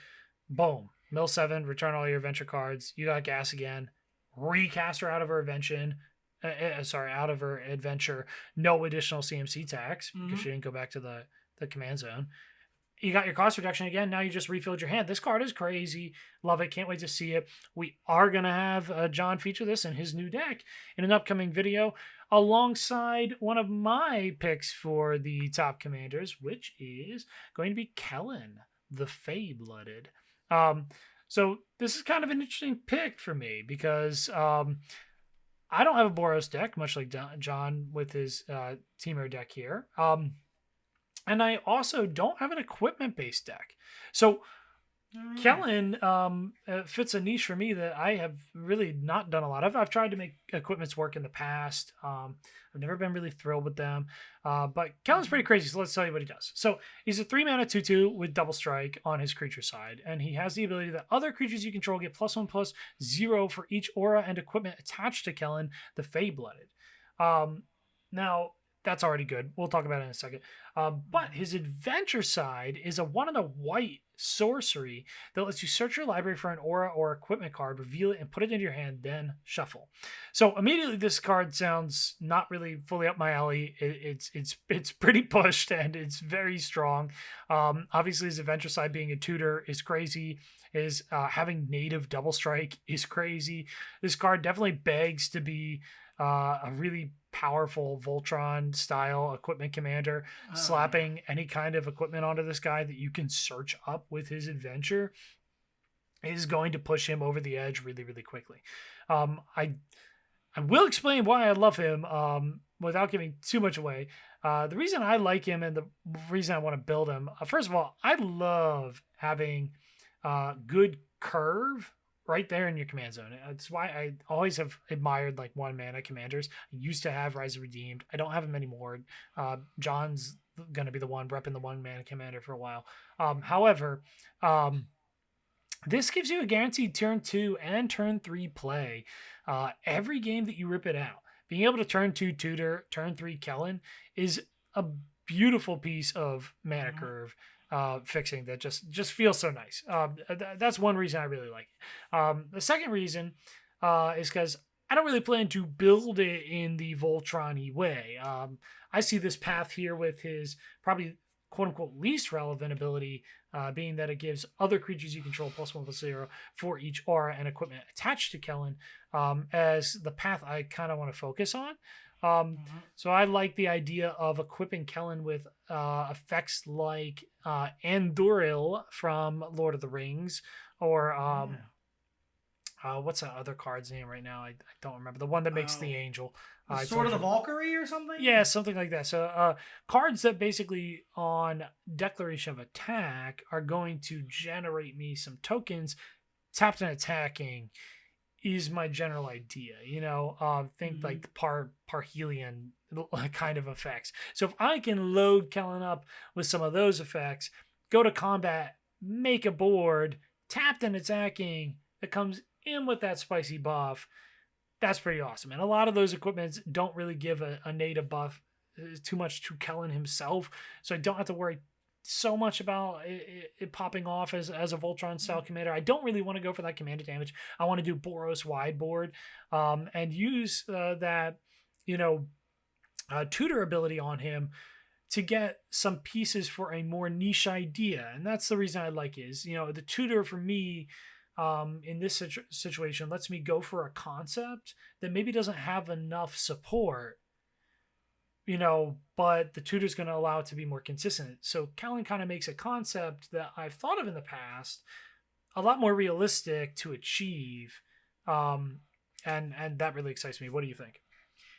Boom. Mill 7, return all your adventure cards. You got gas again. Recast her out of her out of her adventure. No additional CMC tax because she didn't go back to the command zone. You got your cost reduction again. Now you just refilled your hand. This card is crazy. Love it. Can't wait to see it. We are going to have John feature this in his new deck in an upcoming video alongside one of my picks for the top commanders, which is going to be Kellen, the Fey-Blooded. So this is kind of an interesting pick for me because I don't have a Boros deck, much like John with his Teamer deck here. And I also don't have an equipment-based deck. So Kellen fits a niche for me that I have really not done a lot of. I've tried to make equipments work in the past. I've never been really thrilled with them. But Kellen's pretty crazy, so let's tell you what he does. So he's a 3-mana 2/2 with double strike on his creature side, and he has the ability that other creatures you control get +1/+0 for each aura and equipment attached to Kellen, the Fey-Blooded. Now, that's already good. We'll talk about it in a second. But his adventure side is a 1/white sorcery that lets you search your library for an aura or equipment card, reveal it, and put it into your hand, then shuffle. So immediately this card sounds not really fully up my alley. It's pretty pushed and it's very strong. Obviously his adventure side being a tutor is crazy. Having native double strike is crazy. This card definitely begs to be a really powerful Voltron style equipment commander, Oh yeah. slapping any kind of equipment onto this guy that you can search up with his adventure is going to push him over the edge really, really quickly. Um, I I will explain why I love him without giving too much away. The reason I like him and the reason I want to build him, first of all, I love having good curve right there in your command zone. That's why I always have admired like one mana commanders. I used to have Rise of Redeemed. I don't have him anymore. John's going to be the one repping the one mana commander for a while. However, this gives you a guaranteed turn 2 and turn 3 play every game that you rip it out. Being able to turn 2 tutor, turn 3 Kellen is a beautiful piece of mana curve fixing that just feels so nice. That's one reason I really like it. The second reason is because I don't really plan to build it in the Voltron-y way. I see this path here with his probably quote unquote least relevant ability, being that it gives other creatures you control +1/+0 for each aura and equipment attached to Kellen, as the path I kind of want to focus on. So I like the idea of equipping Kellen with effects like Anduril from Lord of the Rings, or what's that other card's name right now? I don't remember. The one that makes the angel. Sword of the Valkyrie or something? Yeah, something like that. So cards that basically on declaration of attack are going to generate me some tokens. Tapped and attacking is my general idea. Think like the Parhelion kind of effects. So if I can load Kellen up with some of those effects, go to combat, make a board, tapped and attacking that comes in with that spicy buff, that's pretty awesome. And a lot of those equipments don't really give a native buff too much to Kellen himself, so I don't have to worry so much about it popping off as a Voltron style commander. I don't really want to go for that commander damage. I want to do Boros wide board and use that tutor ability on him to get some pieces for a more niche idea. And that's the reason I like is the tutor for me in this situation lets me go for a concept that maybe doesn't have enough support, but the tutor's going to allow it to be more consistent. So Kellen kind of makes a concept that I've thought of in the past a lot more realistic to achieve, and that really excites me. What do you think?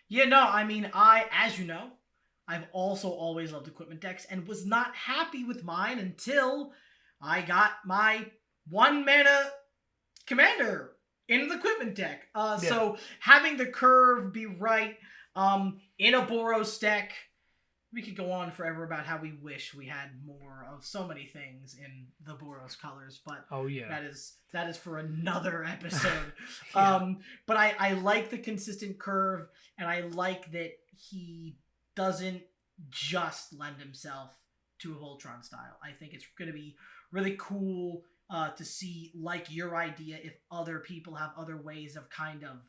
Yeah, no, I mean, as you know, I've also always loved equipment decks and was not happy with mine until I got my 1 mana commander in the equipment deck. So having the curve be right in a Boros deck, we could go on forever about how we wish we had more of so many things in the Boros colors, but that is for another episode. But I like the consistent curve, and I like that he doesn't just lend himself to a Voltron style. I think it's going to be really cool to see, like your idea, if other people have other ways of kind of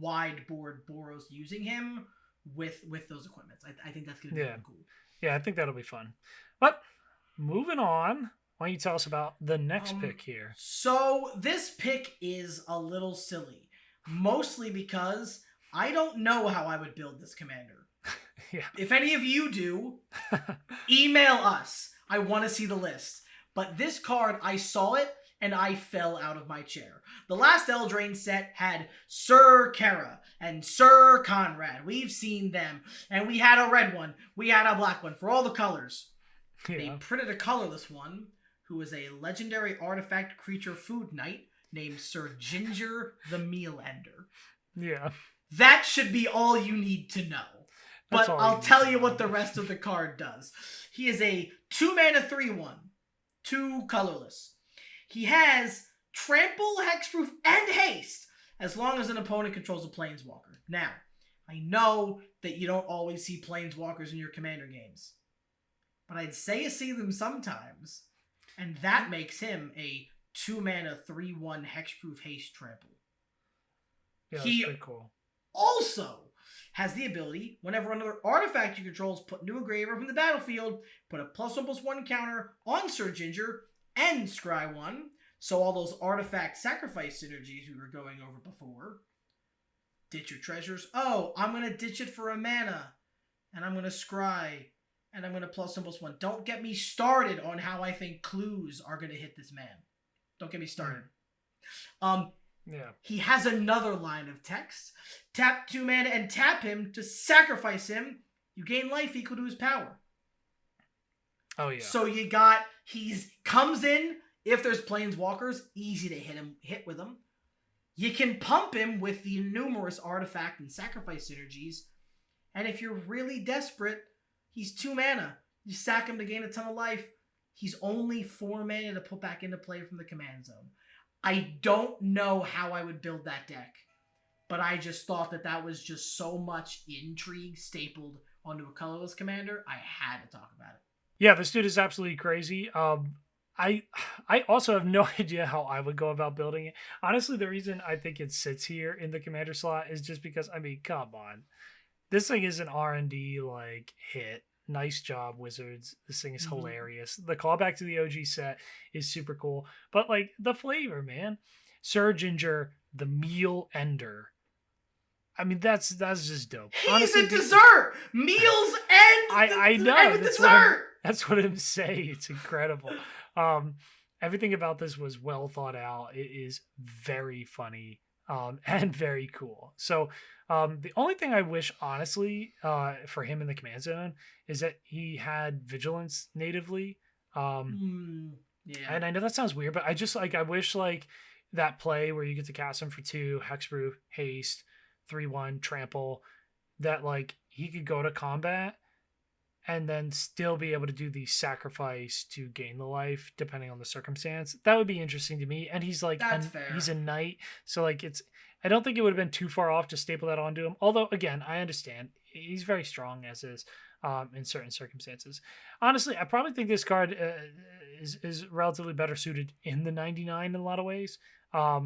wide board Boros using him with those equipments. I think that's going to be really cool. Yeah, I think that'll be fun. But moving on, why don't you tell us about the next pick here? So this pick is a little silly, mostly because I don't know how I would build this commander. If any of you do, email us. I want to see the list. But this card, I saw it, and I fell out of my chair. The last Eldraine set had Sir Kara and Sir Conrad. We've seen them. And we had a red one. We had a black one for all the colors. They printed a colorless one, who is a legendary artifact creature food knight named Sir Ginger the Meal Ender. Yeah. That should be all you need to know. But I'll tell you what the rest of the card does. He is a 2-mana 3/1. 2 colorless. He has trample, hexproof, and haste as long as an opponent controls a planeswalker. Now, I know that you don't always see planeswalkers in your commander games, but I'd say you see them sometimes, and that makes him a 2-mana 3/1 hexproof haste trample. Yeah, that's pretty cool. Also has the ability, whenever another artifact you control is put into a graveyard from the battlefield, put a +1/+1 counter on Sir Ginger and scry 1. So all those artifact sacrifice synergies we were going over before. ditch your treasures. Oh, I'm going to ditch it for a mana. And I'm going to scry. And I'm going to +1/+1. Don't get me started on how I think clues are going to hit this man. Don't get me started. Yeah. He has another line of text. Tap 2 mana and tap him to sacrifice him. You gain life equal to his power. Oh, yeah. So you got, comes in, if there's planeswalkers, easy to hit with him. You can pump him with the numerous artifact and sacrifice synergies. And if you're really desperate, he's 2 mana. You sack him to gain a ton of life. He's only 4 mana to put back into play from the command zone. I don't know how I would build that deck, but I just thought that was just so much intrigue stapled onto a colorless commander. I had to talk about it. Yeah, this dude is absolutely crazy. I also have no idea how I would go about building it. Honestly, the reason I think it sits here in the commander slot is just because, I mean, come on. This thing is an R&D like hit. Nice job, Wizards. This thing is hilarious. The callback to the OG set is super cool. But like the flavor, man. Surginger, the meal ender. I mean, that's just dope. He's honestly, a dessert. Meals end. I know. End with dessert. That's what I'm saying. It's incredible. Everything about this was well thought out. It is very funny and very cool. So the only thing I wish, honestly, for him in the command zone is that he had vigilance natively. Yeah. And I know that sounds weird, but I wish like that play where you get to cast him for 2, hexproof, haste, 3/1, trample, that like he could go to combat and then still be able to do the sacrifice to gain the life depending on the circumstance. That would be interesting to me. And he's like, he's a knight. So like I don't think it would have been too far off to staple that onto him. Although again, I understand he's very strong as is in certain circumstances. Honestly, I probably think this card is relatively better suited in the 99 in a lot of ways. That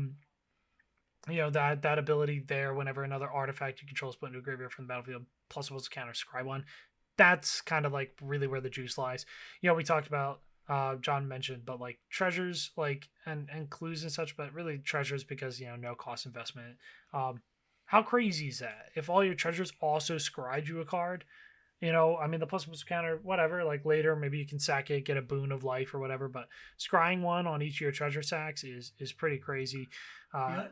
ability there whenever another artifact you control is put into a graveyard from the battlefield, +1 counter scry 1. That's kind of like really where the juice lies. We talked about John mentioned, but like treasures, like and clues and such, but really treasures because no cost investment. How crazy is that? If all your treasures also scried you a card, I mean the +1 counter, whatever. Like later, maybe you can sack it, get a boon of life or whatever. But scrying 1 on each of your treasure sacks is pretty crazy.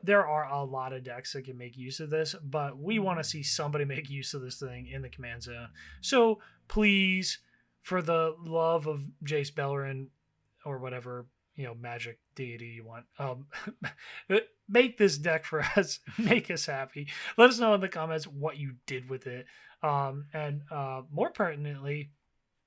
There are a lot of decks that can make use of this, but we want to see somebody make use of this thing in the command zone. So please, for the love of Jace Bellerin or whatever magic deity you want, make this deck for us. Make us happy. Let us know in the comments what you did with it, and more pertinently,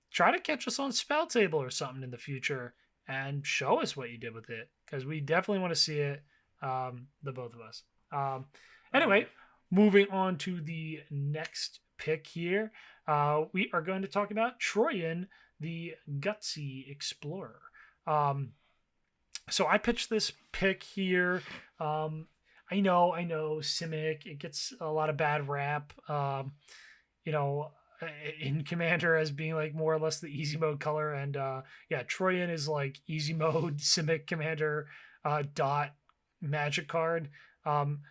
try to catch us on Spell Table or something in the future and show us what you did with it, because we definitely want to see it. The both of us. Anyway, moving on to the next pick here, we are going to talk about Troyan, the Gutsy Explorer. So I pitched this pick here. I know, Simic, it gets a lot of bad rap, in Commander as being like more or less the easy mode color. And Troyan is like easy mode Simic Commander dot magic card.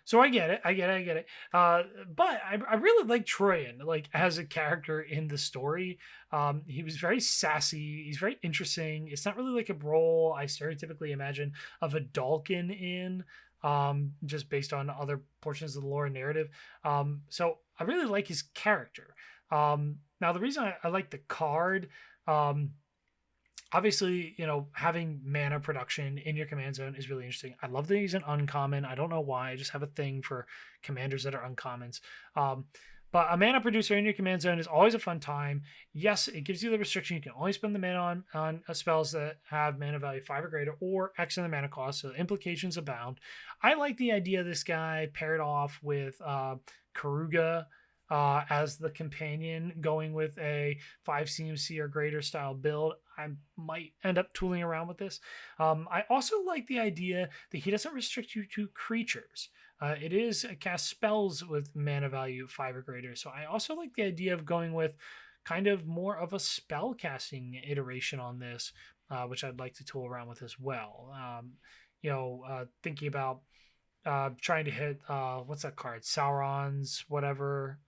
So I get it. But I really like Troyan, like as a character in the story. He was very sassy. He's very interesting. It's not really like a role I stereotypically imagine of a Dalkin in, just based on other portions of the lore and narrative. So I really like his character. Now the reason I like the card, obviously, having mana production in your command zone is really interesting. I love that he's an uncommon. I don't know why. I just have a thing for commanders that are uncommons. But a mana producer in your command zone is always a fun time. Yes, it gives you the restriction. You can only spend the mana on spells that have mana value 5 or greater or X in the mana cost, so implications abound. I like the idea of this guy paired off with Karuga as the companion, going with a 5 CMC or greater style build. I might end up tooling around with this. I also like the idea that he doesn't restrict you to creatures. It is cast spells with mana value 5 or greater. So I also like the idea of going with kind of more of a spell casting iteration on this, which I'd like to tool around with as well. Thinking about trying to hit what's that card? Sauron's whatever.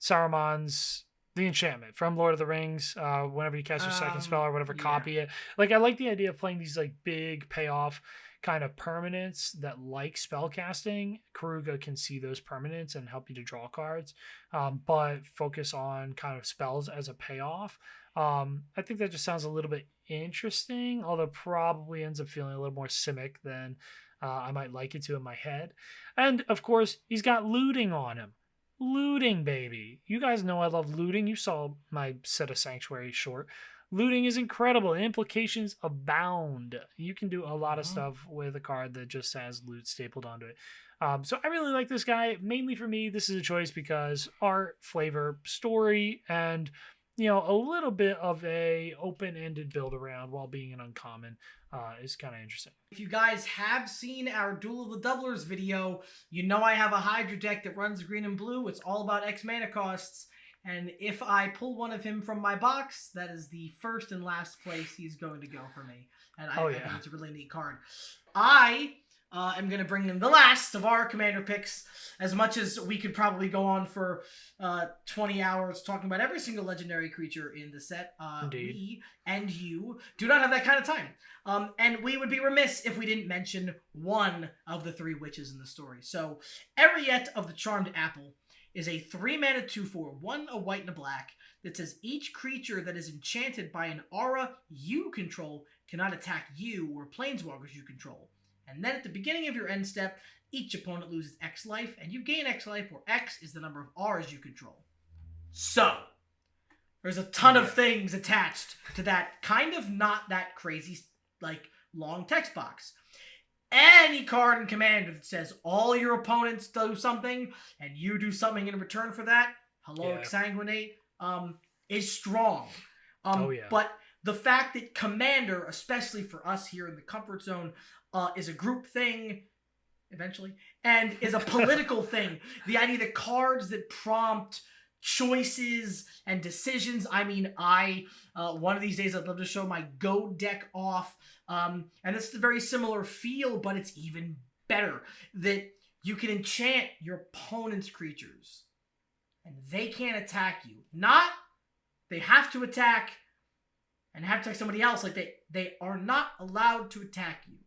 Saruman's the enchantment from Lord of the Rings. Whenever you cast your second spell or whatever, copy it. Like I like the idea of playing these like big payoff kind of permanents that like spell casting. Karuga can see those permanents and help you to draw cards, but focus on kind of spells as a payoff. I think that just sounds a little bit interesting, although probably ends up feeling a little more Simic than I might like it to in my head. And of course, he's got looting on him. Looting, baby. You guys know I love looting. You saw my set of Sanctuary short. Looting is incredible. Implications abound. You can do a lot of stuff with a card that just has loot stapled onto it. So I really like this guy. Mainly for me, this is a choice because art, flavor, story, and a little bit of a open-ended build around while being an uncommon is kind of interesting. If you guys have seen our Duel of the Doublers video, you know I have a Hydra deck that runs green and blue. It's all about X mana costs. And if I pull one of him from my box, that is the first and last place he's going to go for me. And I think it's a really neat card. I am going to bring in the last of our commander picks. As much as we could probably go on for 20 hours talking about every single legendary creature in the set, we and you do not have that kind of time. And we would be remiss if we didn't mention one of the three witches in the story. So, Ariette of the Charmed Apple is a 3-mana 2/4, 1 a white and a black, that says each creature that is enchanted by an aura you control cannot attack you or planeswalkers you control. And then at the beginning of your end step, each opponent loses X life, and you gain X life, where X is the number of auras you control. So, there's a ton of things attached to that kind of not that crazy, like, long text box. Any card in Commander that says all your opponents do something and you do something in return for that, Exsanguinate, is strong. But the fact that Commander, especially for us here in the comfort zone, is a group thing, eventually, and is a political thing. The idea that cards that prompt choices and decisions. I mean, one of these days I'd love to show my Go deck off. And it's a very similar feel, but it's even better. That you can enchant your opponent's creatures and they can't attack you. Not, they have to attack and have to attack somebody else. Like they are not allowed to attack you.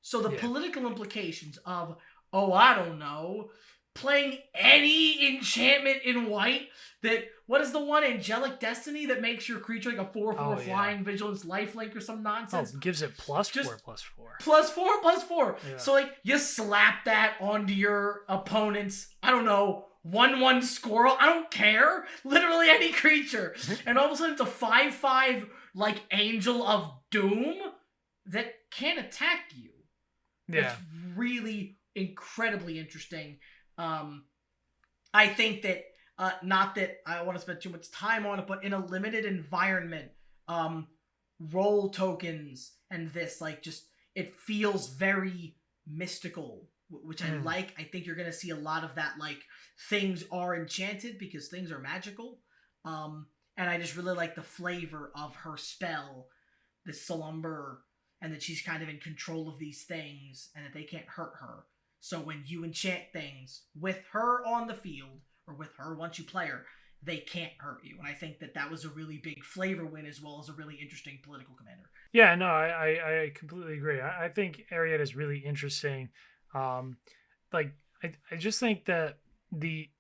So the political implications of, I don't know, playing any enchantment in white that, what is the one, Angelic Destiny, that makes your creature like a 4/4 flying vigilance lifelink or some nonsense? Gives it +4/+4. +4/+4. Yeah. So like you slap that onto your opponent's, I don't know, 1/1 squirrel. I don't care. Literally any creature. And all of a sudden it's a 5/5 like Angel of Doom that can't attack you. Yeah. It's really incredibly interesting. I think that, not that I want to spend too much time on it, but in a limited environment, role tokens and this, like, just, it feels very mystical, which I like. I think you're going to see a lot of that, like, things are enchanted because things are magical. And I just really like the flavor of her spell, the slumber, and that she's kind of in control of these things and that they can't hurt her. So when you enchant things with her on the field, or with her once you play her, they can't hurt you. And I think that was a really big flavor win, as well as a really interesting political commander. Yeah, no, I completely agree. I think Ariette is really interesting. I just think that the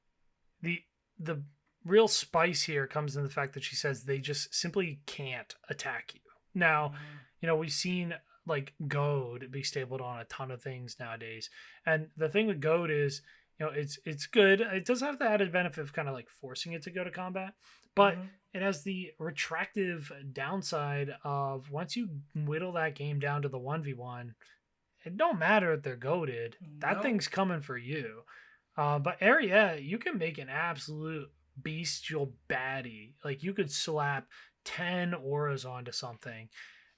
real spice here comes in the fact that she says they just simply can't attack you. Now, we've seen like Goad be stapled on a ton of things nowadays. And the thing with Goad is, it's good. It does have the added benefit of kind of like forcing it to go to combat, but it has the retractive downside of once you whittle that game down to the 1v1, it don't matter if they're goated. That thing's coming for you. But Ariette, you can make an absolute bestial baddie. Like you could slap 10 auras onto something,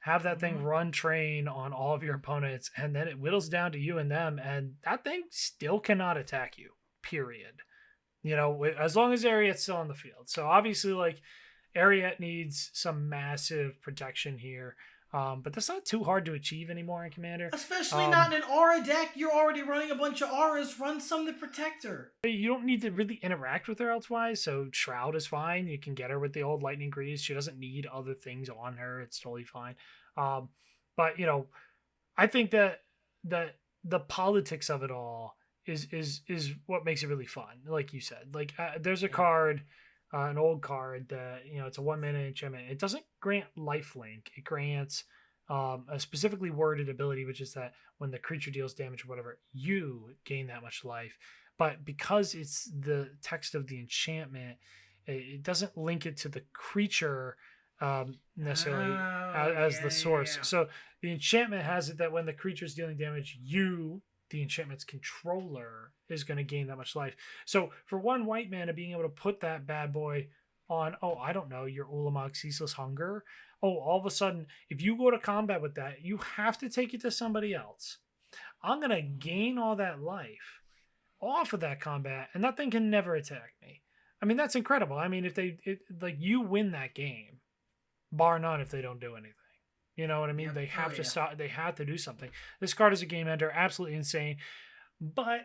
have that thing run train on all of your opponents, and then it whittles down to you and them, and that thing still cannot attack you, period. As long as Ariette's still on the field. So obviously, like, Ariette needs some massive protection here. But that's not too hard to achieve anymore in Commander. Especially not in an aura deck. You're already running a bunch of auras. Run some to protect her. You don't need to really interact with her elsewise, so Shroud is fine. You can get her with the old Lightning Grease. She doesn't need other things on her. It's totally fine. But, I think that the politics of it all is what makes it really fun. Like you said, like there's a card, an old card that it's a 1-mana enchantment. It doesn't grant lifelink. It grants a specifically worded ability, which is that when the creature deals damage or whatever, you gain that much life. But because it's the text of the enchantment, it doesn't link it to the creature necessarily as the source. So the enchantment has it that when the creature is dealing damage, you, the enchantment's controller, is going to gain that much life. So for 1 white mana, being able to put that bad boy on, I don't know, your Ulamog Ceaseless Hunger. All of a sudden, if you go to combat with that, you have to take it to somebody else. I'm going to gain all that life off of that combat, and that thing can never attack me. I mean, that's incredible. I mean, you win that game, bar none if they don't do anything. You know what I mean? Yep. They have to stop. They have to do something. This card is a game ender, absolutely insane. But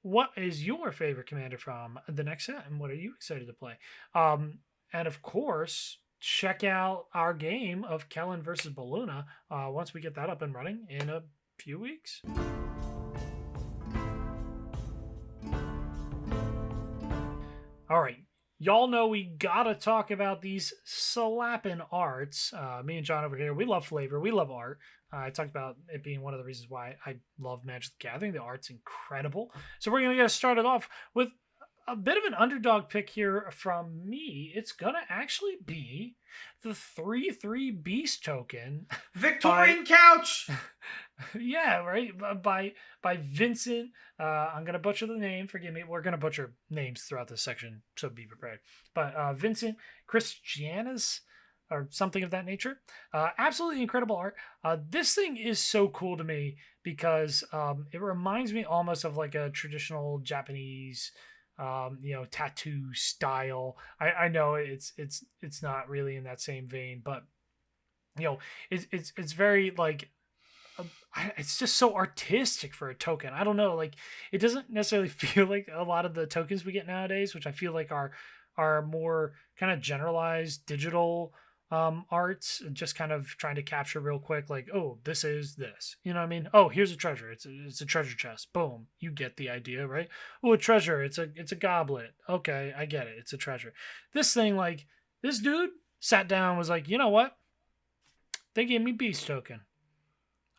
what is your favorite commander from the next set, and what are you excited to play? And of course, check out our game of Kellen versus Baluna once we get that up and running in a few weeks. All right. Y'all know we gotta talk about these slapping arts. Me and John over here, we love flavor. We love art. I talked about it being one of the reasons why I love Magic the Gathering. The art's incredible. So we're going to get started off with a bit of an underdog pick here from me. It's going to actually be the 3/3 Beast token. Victorian Couch! Yeah, right. By Vincent. I'm going to butcher the name. Forgive me. We're going to butcher names throughout this section, so be prepared. But Vincent Christianus, or something of that nature. Absolutely incredible art. This thing is so cool to me because it reminds me almost of like a traditional Japanese tattoo style. I know it's not really in that same vein, but it's very like it's just so artistic for a token. I don't know, like it doesn't necessarily feel like a lot of the tokens we get nowadays, which I feel like are more kind of generalized digital arts, just kind of trying to capture real quick, like, oh, this is this, you know what I mean? Oh, here's a treasure. It's a treasure chest. Boom, you get the idea, right? Oh, a treasure. It's a goblet. Okay, I get it. It's a treasure. This thing, like, this dude sat down and was like, you know what? They gave me Beast token.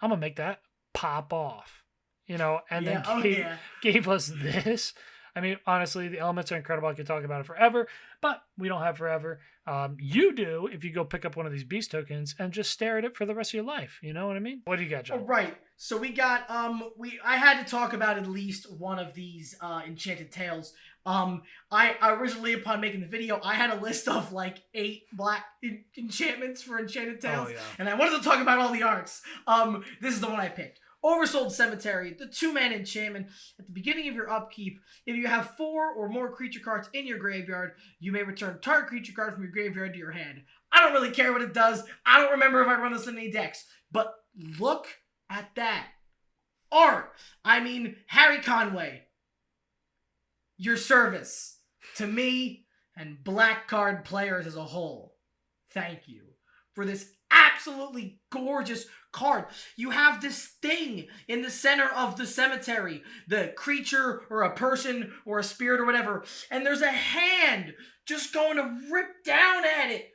I'm gonna make that pop off, and then gave us this. I mean, honestly, the elements are incredible. I could talk about it forever, but we don't have forever. You do if you go pick up one of these Beast tokens and just stare at it for the rest of your life. You know what I mean? What do you got, John? All right. So we got I had to talk about at least one of these Enchanted Tales. I originally, upon making the video, I had a list of like 8 black enchantments for Enchanted Tales, and I wanted to talk about all the arts. This is the one I picked. Oversold Cemetery, the 2-mana enchantment. At the beginning of your upkeep, if you have 4 or more creature cards in your graveyard, you may return target creature card from your graveyard to your hand. I don't really care what it does. I don't remember if I run this in any decks. But look at that. Art. I mean, Harry Conway. Your service to me and black card players as a whole. Thank you for this absolutely gorgeous card. You have this thing in the center of the cemetery, the creature or a person or a spirit or whatever, and there's a hand just going to rip down at it.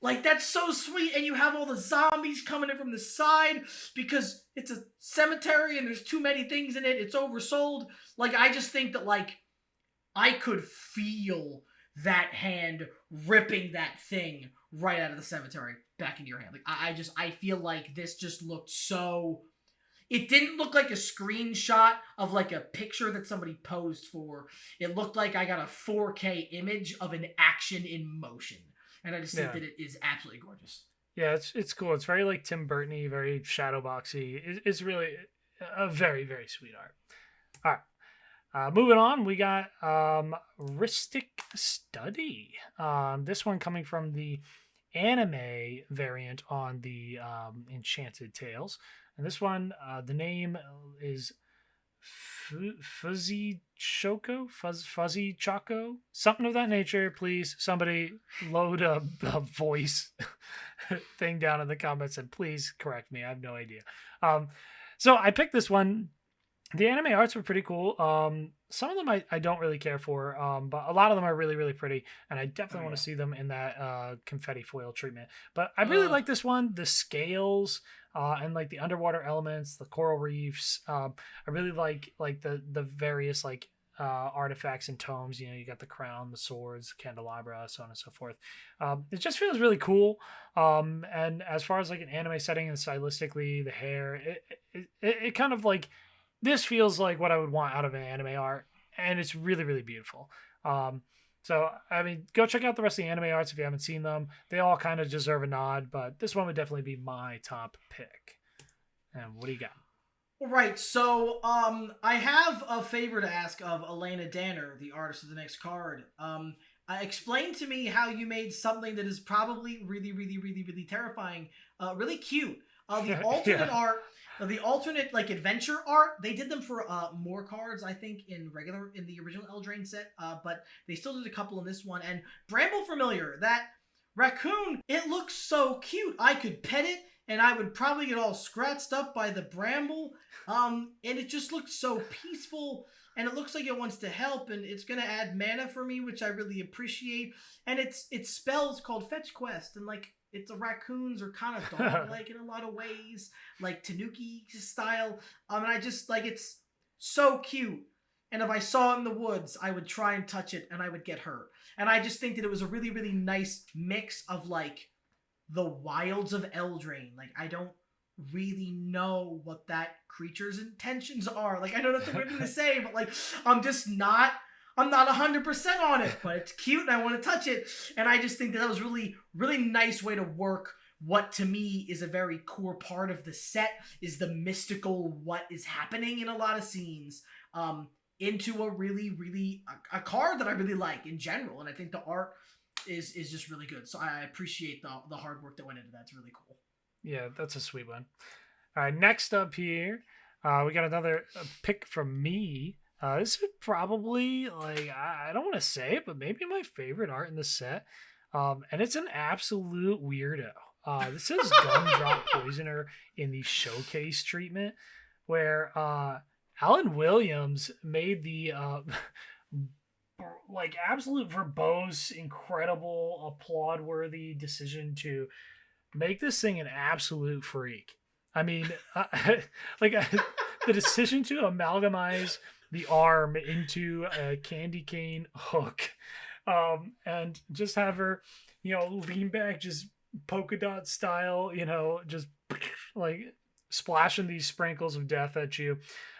Like, that's so sweet. And you have all the zombies coming in from the side because it's a cemetery and there's too many things in it. It's oversold. Like, I just think that, like, I could feel that hand ripping that thing right out of the cemetery back into your hand. Like, I feel like this just looked so... It didn't look like a screenshot of like a picture that somebody posed for. It looked like I got a 4K image of an action in motion. And I just think that it is absolutely gorgeous. Yeah, it's cool. It's very like Tim Burton-y, very shadow boxy. It's really a very, very sweet art. All right. Moving on, we got Ristic Study. This one coming from the anime variant on the Enchanted Tales. And this one, the name is Fuzzy Choco, something of that nature. Please, somebody load a voice thing down in the comments and please correct me. I have no idea. So I picked this one. The anime arts were pretty cool. Some of them I don't really care for, but a lot of them are really, really pretty, and I definitely want to see them in that confetti foil treatment. But I really like this one. The scales and like the underwater elements, the coral reefs. I really like the various like artifacts and tomes. You know, you got the crown, the swords, candelabra, so on and so forth. It just feels really cool. And as far as like an anime setting and stylistically, the hair, it kind of like this feels like what I would want out of an anime art, and it's really, really beautiful. So, I mean, go check out the rest of the anime arts if you haven't seen them. They all kind of deserve a nod, but this one would definitely be my top pick. And what do you got? Right, so I have a favor to ask of Elena Danner, the artist of the next card. Explain to me how you made something that is probably really, really, really, really terrifying, really cute. The alternate art, the alternate like adventure art, they did them for more cards, I think, in the original Eldraine set, but they still did a couple in this one. And Bramble Familiar, that raccoon, it looks so cute. I could pet it, and I would probably get all scratched up by the bramble. And it just looks so peaceful, and it looks like it wants to help, and it's gonna add mana for me, which I really appreciate. And its spells called Fetch Quest, and like the raccoons are kind of dog-like in a lot of ways, like Tanuki style. And I just like it's so cute. And if I saw it in the woods, I would try and touch it, and I would get hurt. And I just think that it was a really, really nice mix of like the Wilds of Eldraine. Like, I don't really know what that creature's intentions are. Like, I know that's a weird thing to say, but like, I'm not 100% on it, but it's cute and I want to touch it. And I just think that was really, really nice way to work what to me is a very core part of the set, is the mystical what is happening in a lot of scenes, into a really, really, a card that I really like in general. And I think the art is just really good. So I appreciate the hard work that went into that. It's really cool. Yeah, that's a sweet one. All right, next up here, we got another pick from me. This is probably, like, I don't want to say it, but maybe my favorite art in the set. And it's an absolute weirdo. This is Gumdrop Poisoner in the Showcase treatment, where Alan Williams made the like absolute verbose, incredible, applaud-worthy decision to make this thing an absolute freak. I mean, the decision to amalgamize the arm into a candy cane hook, and just have her, lean back, just polka dot style, just like splashing these sprinkles of death at you.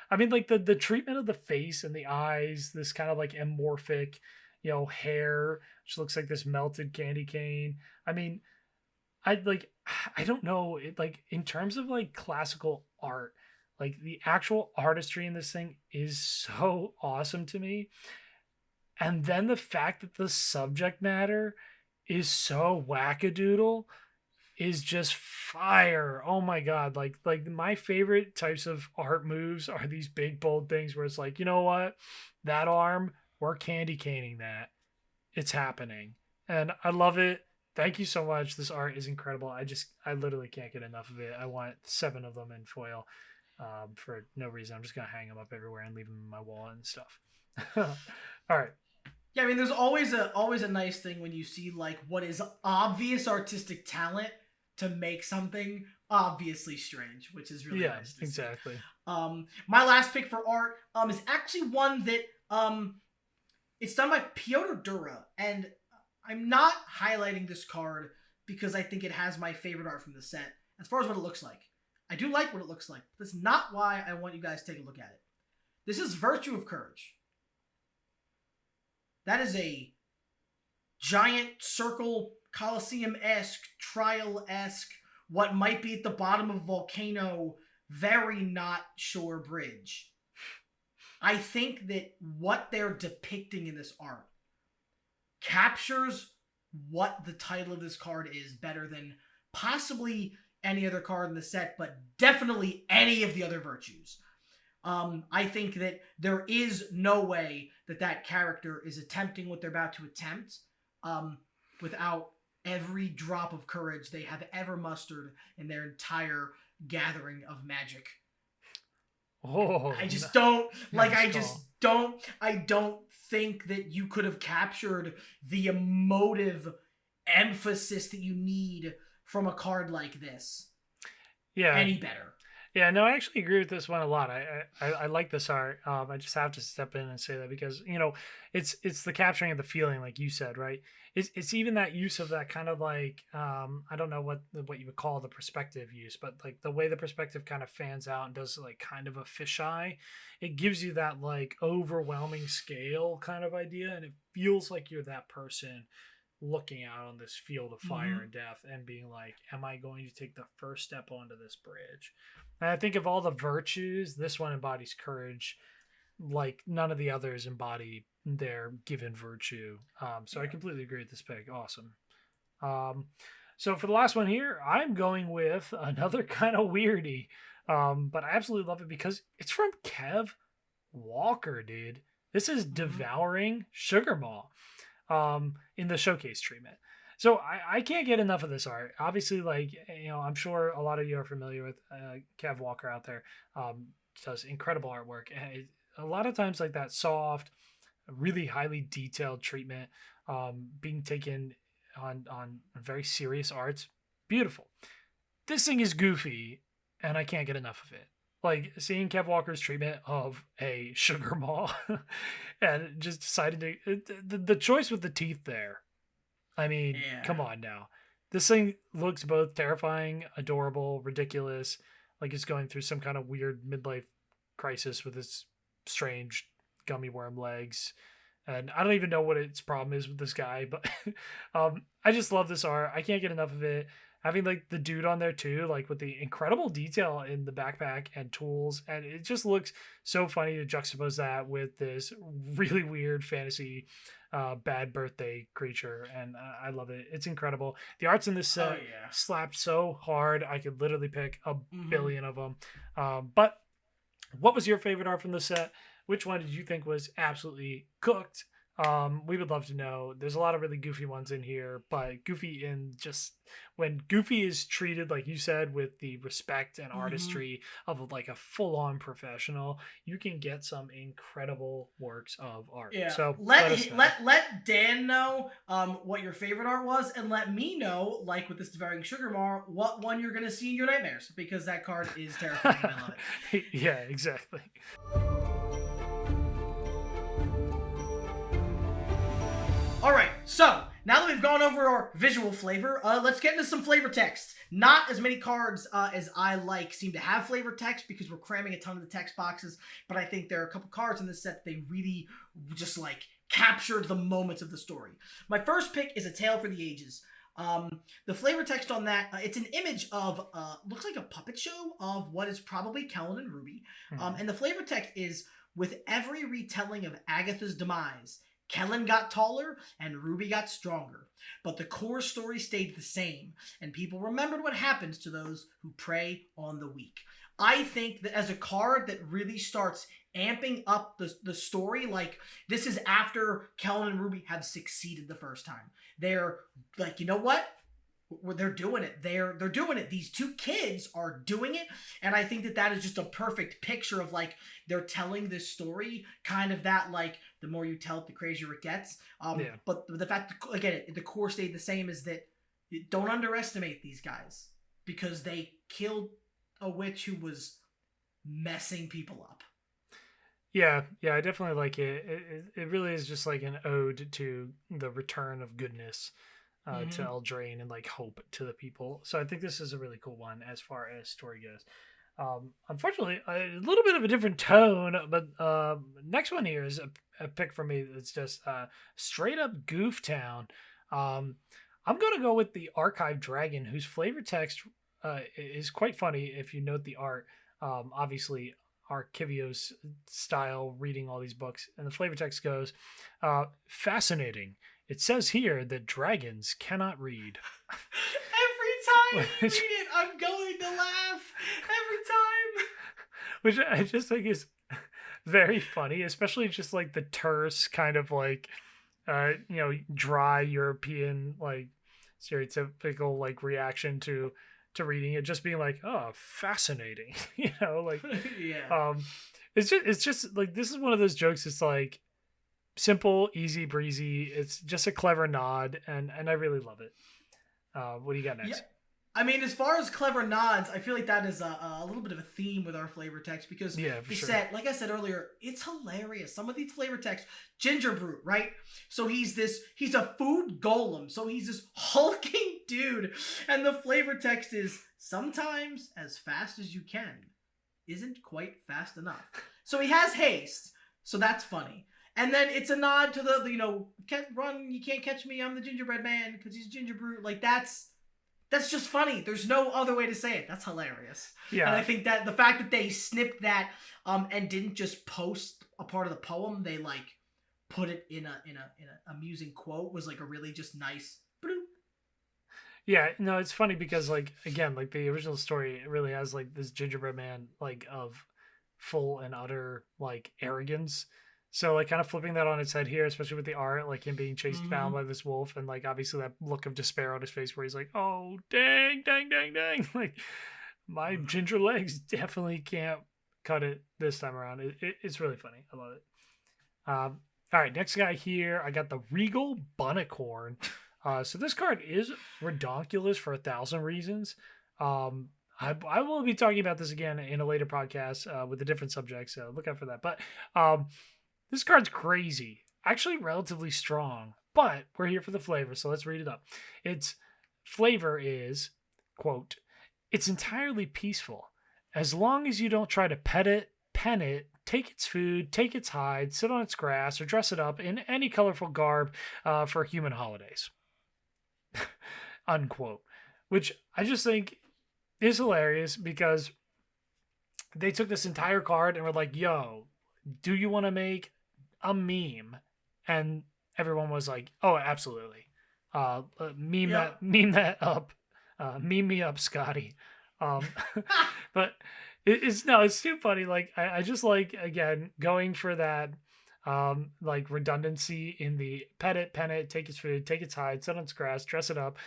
I mean, like the treatment of the face and the eyes, this kind of like amorphic, hair, which looks like this melted candy cane. I mean, I don't know, it, like, in terms of like classical art, like the actual artistry in this thing is so awesome to me. And then the fact that the subject matter is so wackadoodle is just fire. Oh my god, like my favorite types of art moves are these big bold things where it's like, you know what, that arm, we're candy caning that, it's happening, and I love it. Thank you so much. This art is incredible. I literally can't get enough of it. I want 7 of them in foil, for no reason. I'm just gonna hang them up everywhere and leave them in my wall and stuff. All right. Yeah, I mean, there's always a nice thing when you see like what is obvious artistic talent to make something obviously strange, which is really nice to exactly see. My last pick for art is actually one that it's done by Piotr Dura, and I'm not highlighting this card because I think it has my favorite art from the set as far as what it looks like. I do like what it looks like, but that's not why I want you guys to take a look at it. This is Virtue of Courage. That is a giant circle, Colosseum-esque, trial-esque, what might be at the bottom of a volcano, very not sure bridge. I think that what they're depicting in this art captures what the title of this card is better than possibly any other card in the set, but definitely any of the other virtues. I think that there is no way that that character is attempting what they're about to attempt without every drop of courage they have ever mustered in their entire gathering of magic. I just don't I don't think that you could have captured the emotive emphasis that you need from a card like this any better. Yeah, no, I actually agree with this one a lot. I like this art. I just have to step in and say that because it's the capturing of the feeling, like you said, right? It's even that use of that kind of like I don't know what you would call the perspective use, but like the way the perspective kind of fans out and does like kind of a fisheye, it gives you that like overwhelming scale kind of idea, and it feels like you're that person looking out on this field of fire and death and being like, am I going to take the first step onto this bridge? And I think of all the virtues, this one embodies courage like none of the others embody their given virtue. So I completely agree with this pick. Awesome. So for the last one here, I'm going with another kind of weirdy, but I absolutely love it because it's from Kev Walker, dude. This is Devouring Sugar Maw in the showcase treatment. So I can't get enough of this art. Obviously, like, I'm sure a lot of you are familiar with Kev Walker out there. Does incredible artwork. And a lot of times like that soft, really highly detailed treatment being taken on very serious arts. Beautiful. This thing is goofy and I can't get enough of it. Like seeing Kev Walker's treatment of a sugar maw and just decided to the choice with the teeth there. I mean, come on now. This thing looks both terrifying, adorable, ridiculous, like it's going through some kind of weird midlife crisis with its strange gummy worm legs. And I don't even know what its problem is with this guy, but I just love this art. I can't get enough of it. Having like the dude on there too, like with the incredible detail in the backpack and tools. And it just looks so funny to juxtapose that with this really weird fantasy bad birthday creature. And I love it. It's incredible. The arts in this set slapped so hard. I could literally pick a billion of them. But what was your favorite art from the set? Which one did you think was absolutely cooked? We would love to know. There's a lot of really goofy ones in here, but goofy in just when goofy is treated, like you said, with the respect and artistry of like a full-on professional, you can get some incredible works of art. Yeah. So let Dan know what your favorite art was, and let me know, like with this Devouring Sugar Maw, what one you're gonna see in your nightmares, because that card is terrifying. I love it. Yeah, exactly. All right, so now that we've gone over our visual flavor, let's get into some flavor text. Not as many cards as I like seem to have flavor text because we're cramming a ton of the text boxes, but I think there are a couple cards in this set that they really just like captured the moments of the story. My first pick is A Tale for the Ages. The flavor text on that, it's an image of, looks like a puppet show of what is probably Kellen and Ruby. And the flavor text is, with every retelling of Agatha's demise, Kellen got taller and Ruby got stronger, but the core story stayed the same, and people remembered what happens to those who prey on the weak. I think that as a card that really starts amping up the story, like this is after Kellen and Ruby have succeeded the first time. They're like, you know what? They're doing it. They're doing it. These two kids are doing it, and I think that is just a perfect picture of like they're telling this story, kind of that like the more you tell it, the crazier it gets. But the fact that, again, the core stayed the same is that don't underestimate these guys because they killed a witch who was messing people up. Yeah, I definitely like it. It really is just like an ode to the return of goodness. To Eldraine and like hope to the people. So I think this is a really cool one as far as story goes. Unfortunately, a little bit of a different tone, but next one here is a pick for me that's just straight up Goof Town. I'm going to go with the Archive Dragon, whose flavor text is quite funny if you note the art. Obviously, Archivio's style reading all these books, and the flavor text goes, fascinating. It says here that dragons cannot read. Every time you Which, read it, I'm going to laugh. Every time. which I just think is very funny, especially just like the terse kind of like, dry European like stereotypical like reaction to reading it, just being like, oh, fascinating, like, Yeah. it's just like this is one of those jokes. It's like simple, easy breezy. It's just a clever nod, and I really love it. What do you got next? Yeah. I mean, as far as clever nods, I feel like that is a little bit of a theme with our flavor text because Yeah, for they sure. said, like I said earlier, it's hilarious. Some of these flavor texts, Ginger Brute, right? So he's a food golem. So he's this hulking dude. And the flavor text is sometimes as fast as you can isn't quite fast enough. So he has haste. So that's funny. And then it's a nod to the can't run, you can't catch me, I'm the gingerbread man because he's Ginger Brute. Like that's just funny. There's no other way to say it. That's hilarious. Yeah. And I think that the fact that they snipped that and didn't just post a part of the poem, they like put it in a amusing quote was like a really just nice bloop. Yeah, no, it's funny because like again, like the original story it really has like this gingerbread man like of full and utter like arrogance. So like kind of flipping that on its head here, especially with the art, like him being chased down by this wolf, and like obviously that look of despair on his face where he's like, "Oh, dang, dang, dang, dang!" Like my ginger legs definitely can't cut it this time around. It's really funny. I love it. All right, next guy here. I got the Regal Bunnicorn. So this card is redonkulous for 1,000 reasons. I will be talking about this again in a later podcast with a different subject, so look out for that. But this card's crazy, actually relatively strong, but we're here for the flavor, so let's read it up. Its flavor is, quote, it's entirely peaceful. As long as you don't try to pet it, pen it, take its food, take its hide, sit on its grass, or dress it up in any colorful garb for human holidays. Unquote. Which I just think is hilarious because they took this entire card and were like, yo, do you want to make a meme? And everyone was like, oh, absolutely. Meme that up. Meme me up, Scotty. But it's too funny. Like I just like, again, going for that like redundancy in the pet it, pen it, take its food, take its hide, sit on its grass, dress it up.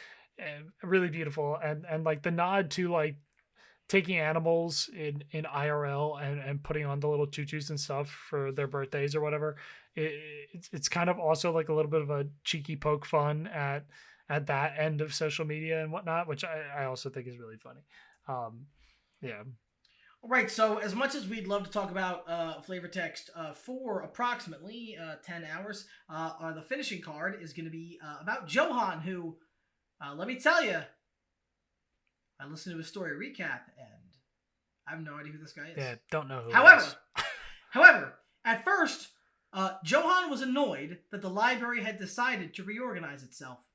Really beautiful. And like the nod to like taking animals in IRL and putting on the little tutus and stuff for their birthdays or whatever. It's kind of also like a little bit of a cheeky poke fun at that end of social media and whatnot, which I also think is really funny. Yeah. All right, so as much as we'd love to talk about flavor text for approximately 10 hours, the finishing card is going to be about Johan, who, let me tell you, I listened to his story recap, and I have no idea who this guy is. Yeah, don't know who However, at first, Johan was annoyed that the library had decided to reorganize itself.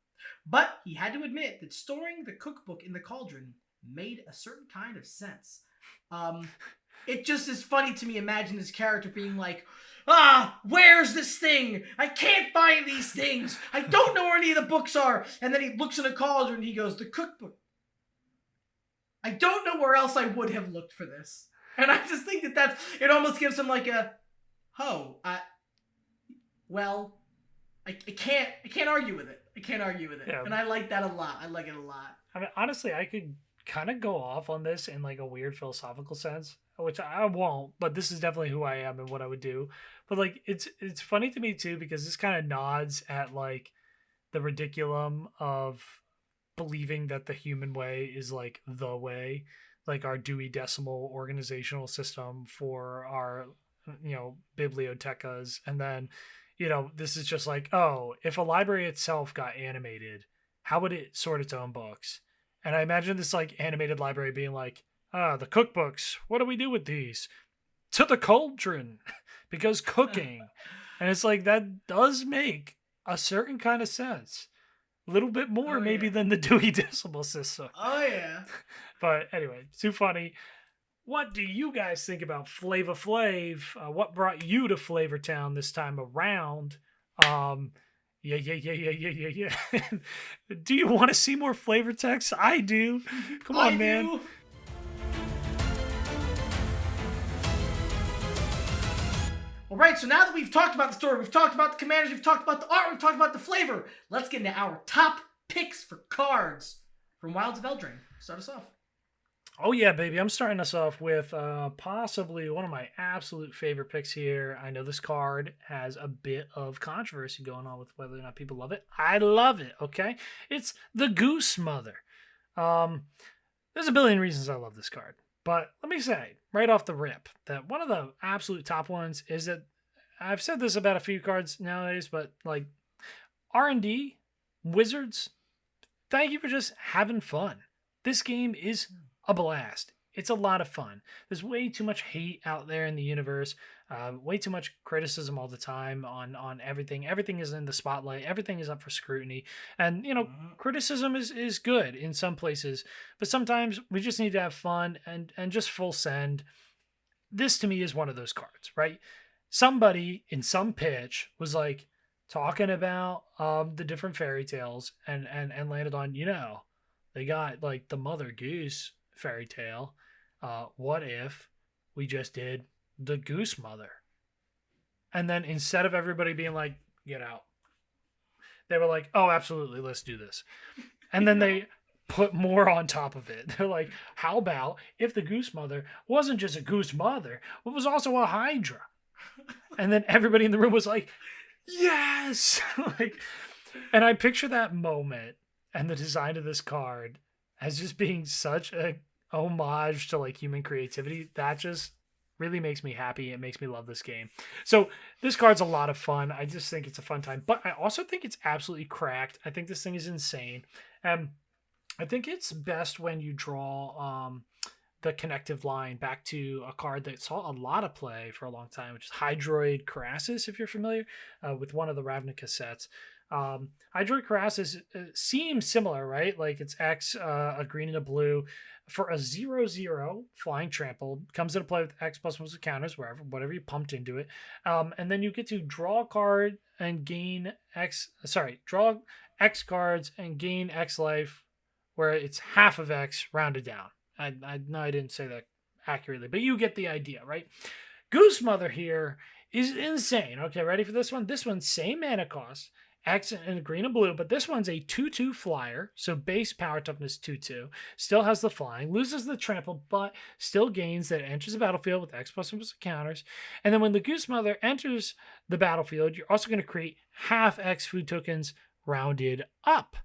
But he had to admit that storing the cookbook in the cauldron made a certain kind of sense. It just is funny to me imagine this character being like, where's this thing? I can't find these things. I don't know where any of the books are. And then he looks in a cauldron and he goes, the cookbook. I don't know where else I would have looked for this. And I just think it almost gives him like a, I can't argue with it. Yeah. And I like that a lot. I like it a lot. I mean, honestly, I could kind of go off on this in like a weird philosophical sense, which I won't, but this is definitely who I am and what I would do. But like, it's funny to me too, because this kind of nods at like the ridiculum of believing that the human way is like the way, like our Dewey Decimal organizational system for our, bibliotecas. And then, this is just like, oh, if a library itself got animated, how would it sort its own books? And I imagine this like animated library being like, the cookbooks, what do we do with these? To the cauldron, because cooking. And it's like, that does make a certain kind of sense. A little bit more maybe than the Dewey Decimal System. Oh, yeah. But anyway, too funny. What do you guys think about Flava Flav? What brought you to Flavor Town this time around? Yeah. Do you want to see more flavor text? I do. Come I on, man. do. All right, so now that we've talked about the story, we've talked about the commanders, we've talked about the art, we've talked about the flavor, let's get into our top picks for cards from Wilds of Eldraine. Start us off. Oh yeah, baby. I'm starting us off with possibly one of my absolute favorite picks here. I know this card has a bit of controversy going on with whether or not people love it. I love it, okay? It's the Goose Mother. There's a billion reasons I love this card. But let me say, right off the rip, that one of the absolute top ones is that I've said this about a few cards nowadays, but like R&D, Wizards, thank you for just having fun. This game is a blast. It's a lot of fun. There's way too much hate out there in the universe, way too much criticism all the time on everything. Everything is in the spotlight. Everything is up for scrutiny. And, criticism is good in some places, but sometimes we just need to have fun and just full send. This to me is one of those cards, right? Somebody in some pitch was like talking about the different fairy tales and landed on, they got like the Mother Goose fairy tale. What if we just did the Goose Mother? And then instead of everybody being like, get out, they were like, oh, absolutely, let's do this. And then they put more on top of it. They're like, how about if the Goose Mother wasn't just a Goose Mother, but was also a Hydra? And then everybody in the room was like, yes! And I picture that moment and the design of this card as just being such a homage to like human creativity. That just really makes me happy. It makes me love this game. So this card's a lot of fun. I just think it's a fun time, but I also think it's absolutely cracked. I think this thing is insane. I think it's best when you draw the connective line back to a card that saw a lot of play for a long time, which is Hydroid Karasis, if you're familiar with one of the Ravnica sets. Hydroid Karasis seems similar, right? Like it's X, a green and a blue. For a 0/0 flying trample, comes into play with X plus one counters, whatever you pumped into it. And then you get to draw a card and gain draw X cards and gain X life, where it's half of X rounded down. I know I didn't say that accurately, but you get the idea, right? Goose Mother here is insane. Okay, ready for this one? This one's same mana cost, X and green and blue, but this one's a 2/2 flyer, so base power toughness 2/2, still has the flying, loses the trample, but still gains that it enters the battlefield with X plus one counters. And then when the Goose Mother enters the battlefield, you're also going to create half X food tokens rounded up.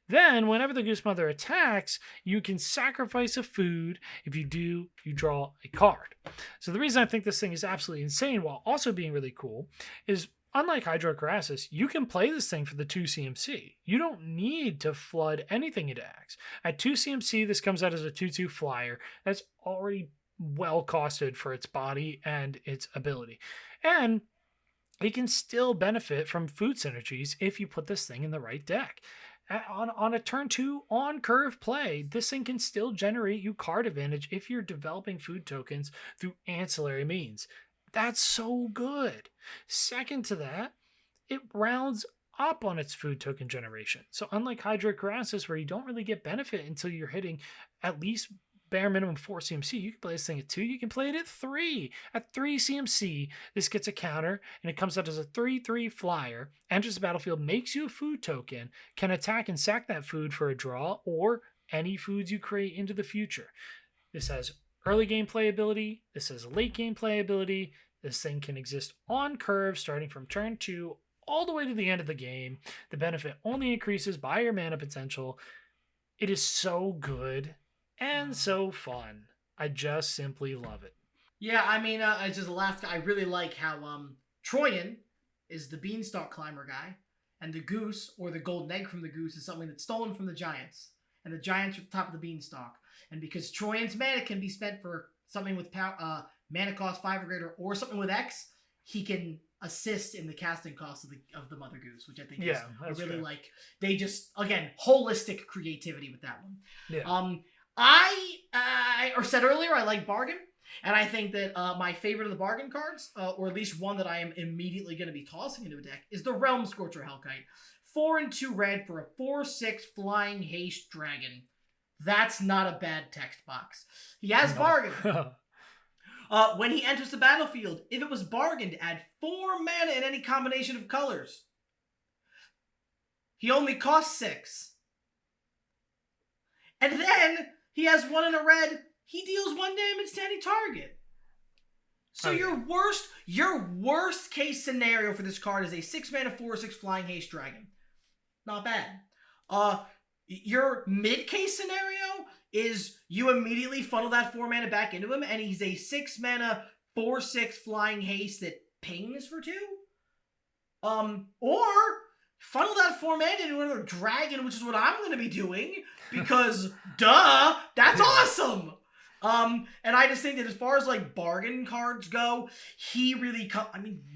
Then, whenever the Goose Mother attacks, you can sacrifice a food. If you do, you draw a card. So the reason I think this thing is absolutely insane, while also being really cool, is unlike Hydroid Karasis, you can play this thing for the 2 CMC. You don't need to flood anything into X. At 2 CMC, this comes out as a 2/2 flyer that's already well costed for its body and its ability. And it can still benefit from food synergies if you put this thing in the right deck. On a turn 2 on curve play, this thing can still generate you card advantage if you're developing food tokens through ancillary means. That's so good. Second to that, it rounds up on its food token generation. So unlike Hydroid Karasis, where you don't really get benefit until you're hitting at least bare minimum 4 CMC, you can play this thing at 2, you can play it at 3. At 3 CMC, this gets a counter, and it comes out as a 3/3 flyer, enters the battlefield, makes you a food token, can attack and sack that food for a draw, or any foods you create into the future. This has early game playability, this has late game playability, this thing can exist on curve starting from turn 2 all the way to the end of the game. The benefit only increases by your mana potential. It is so good and so fun. I just simply love it. Yeah, I mean, it's just the last guy. I really like how Troyan is the beanstalk climber guy, and the goose, or the golden egg from the goose, is something that's stolen from the giants. And the giants are at the top of the beanstalk. And because Troyan's mana can be spent for something with mana cost 5 or greater, or something with X, he can assist in the casting cost of the Mother Goose, which I think is really fair. Like, they just, again, holistic creativity with that one. Yeah. I said earlier, I like Bargain. And I think that my favorite of the bargain cards, or at least one that I am immediately going to be tossing into a deck, is the Realm Scorcher Hellkite. 4 and 2 red for a 4/6 flying haste dragon. That's not a bad text box. He has bargain. When he enters the battlefield, if it was bargained, add 4 mana in any combination of colors. He only costs 6. And then he has 1 in a red. He deals 1 damage to any target. So your worst case scenario for this card is a 6 mana 4/6 flying haste dragon. Not bad. Your mid case scenario is you immediately funnel that 4 mana back into him, and he's a 6 mana 4/6 flying haste that pings for 2. Or funnel that 4 mana into another dragon, which is what I'm going to be doing, because duh, that's awesome. And I just think that as far as like bargain cards go, he really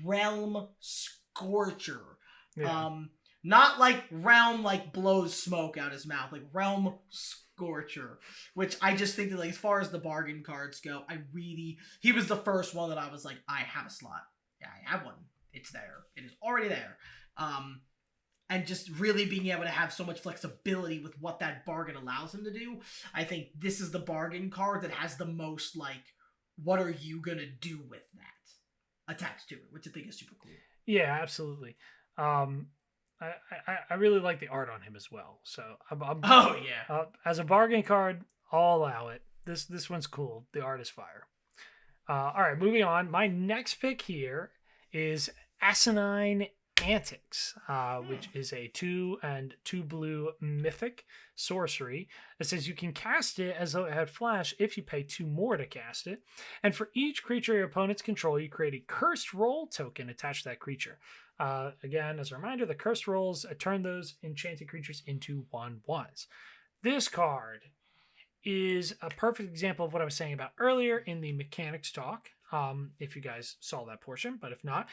Realm Scorcher. Yeah. Not like Realm like blows smoke out his mouth, like Realm Scorcher, which I just think that like as far as the bargain cards go, he was the first one that I was like, I have a slot. Yeah, I have one. It's there. It is already there. And just really being able to have so much flexibility with what that bargain allows him to do. I think this is the bargain card that has the most, like, what are you going to do with that attached to it, which I think is super cool. Yeah, absolutely. I really like the art on him as well. So oh, yeah. As a bargain card, I'll allow it. This one's cool. The art is fire. All right, moving on. My next pick here is Asinine Antics, which is a 2 and 2 blue mythic sorcery that says you can cast it as though it had flash if you pay 2 more to cast it. And for each creature your opponents control, you create a cursed roll token attached to that creature. Again, as a reminder, the cursed rolls turn those enchanted creatures into 1/1s. This card is a perfect example of what I was saying about earlier in the mechanics talk, if you guys saw that portion, but if not,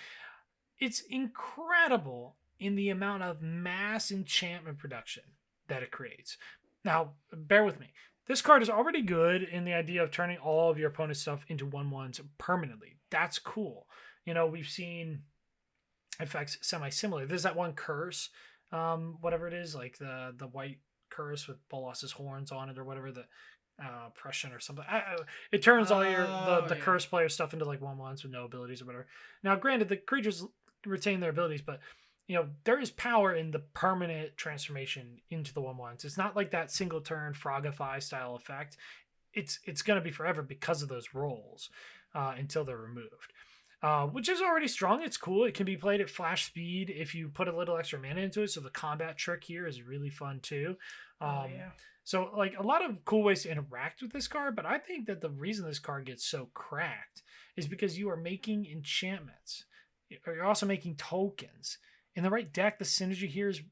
it's incredible in the amount of mass enchantment production that it creates. Now, bear with me. This card is already good in the idea of turning all of your opponent's stuff into 1/1s permanently. That's cool. You know, we've seen effects semi-similar. There's that one curse, whatever it is, like the white curse with Bolas's horns on it or whatever, the Prussian or something. It turns all the curse player stuff into like 1/1s with no abilities or whatever. Now, granted, the creatures retain their abilities, but you know there is power in the permanent transformation into the 1/1s. It's not like that single turn Frogify style effect. It's going to be forever because of those rolls until they're removed. Which is already strong. It's cool. It can be played at flash speed if you put a little extra mana into it. So the combat trick here is really fun too. So like a lot of cool ways to interact with this card, but I think that the reason this card gets so cracked is because you are making enchantments. You're also making tokens. In the right deck, the synergy here is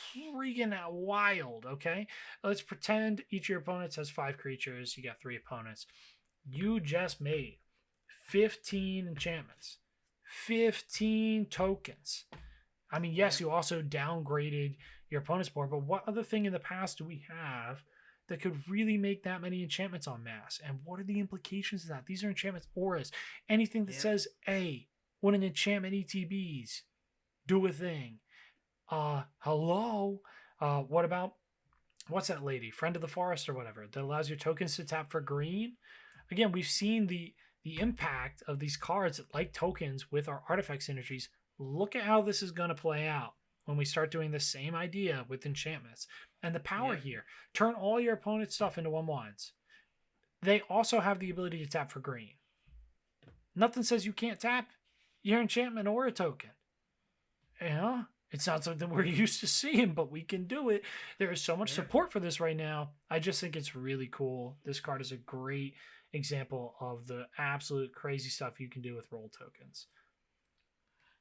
freaking wild, okay? Let's pretend each of your opponents has 5 creatures. You got 3 opponents. You just made 15 enchantments, 15 tokens. I mean, yes, you also downgraded your opponent's board, but what other thing in the past do we have that could really make that many enchantments en masse? And what are the implications of that? These are enchantments auras. Anything that says, A, when an enchantment ETBs, do a thing. Hello? What about, what's that lady? Friend of the Forest or whatever, that allows your tokens to tap for green? Again, we've seen the impact of these cards like tokens with our artifact synergies. Look at how this is going to play out when we start doing the same idea with enchantments. And the power here, turn all your opponent's stuff into 1/1s. They also have the ability to tap for green. Nothing says you can't tap your enchantment or a token. You know, it's not something we're used to seeing, but we can do it. There is so much support for this right now. I just think it's really cool. This card is a great example of the absolute crazy stuff you can do with roll tokens.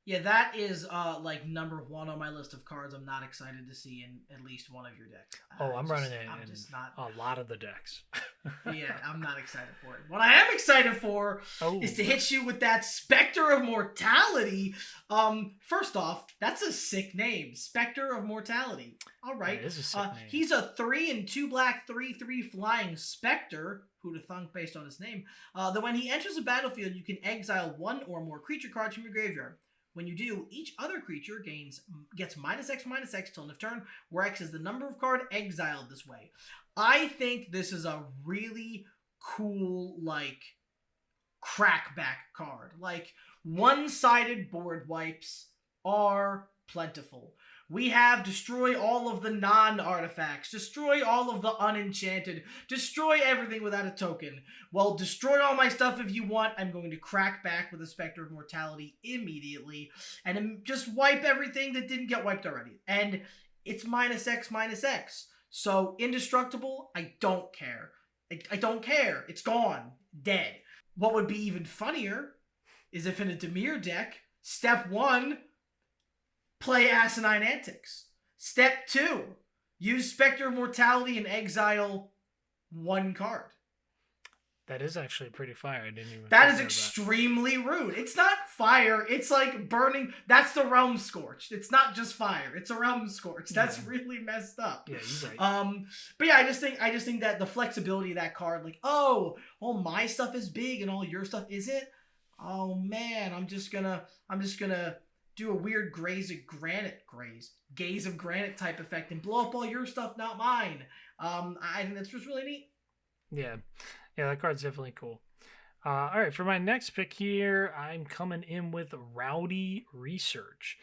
Yeah, that is like number 1 on my list of cards I'm not excited to see in at least one of your decks. I'm running it in a lot of the decks. Yeah, I'm not excited for it. What I am excited for is to hit you with that Spectre of Mortality. First off, that's a sick name. Spectre of Mortality. All right. It is a sick name. He's a 3 and 2 black 3/3 flying Spectre who'd have thunk based on his name, that when he enters the battlefield, you can exile one or more creature cards from your graveyard. When you do, each other creature gets -X/-X till end of turn, where X is the number of card exiled this way. I think this is a really cool, like, crackback card. Like, one-sided board wipes are plentiful. We have destroy all of the non-artifacts, destroy all of the unenchanted, destroy everything without a token. Well, destroy all my stuff if you want. I'm going to crack back with a Spectre of Mortality immediately and just wipe everything that didn't get wiped already. And it's -X/-X. So, indestructible, I don't care. I don't care. It's gone. Dead. What would be even funnier is if in a Dimir deck, step 1, play Asinine Antics. Step 2, use Spectre of Mortality and exile 1 card. That is actually pretty fire. I didn't even. That is extremely rude. It's not fire. It's like burning. That's the Realm Scorched. It's not just fire. It's a Realm Scorched. That's really messed up. Yeah, you're right. But yeah, I just think that the flexibility of that card, like, oh, my stuff is big and all your stuff isn't. Oh man, I'm just gonna do a weird gaze of granite type effect and blow up all your stuff, not mine. I think that's just really neat. Yeah, that card's definitely cool. All right, for my next pick here, I'm coming in with Rowdy Research.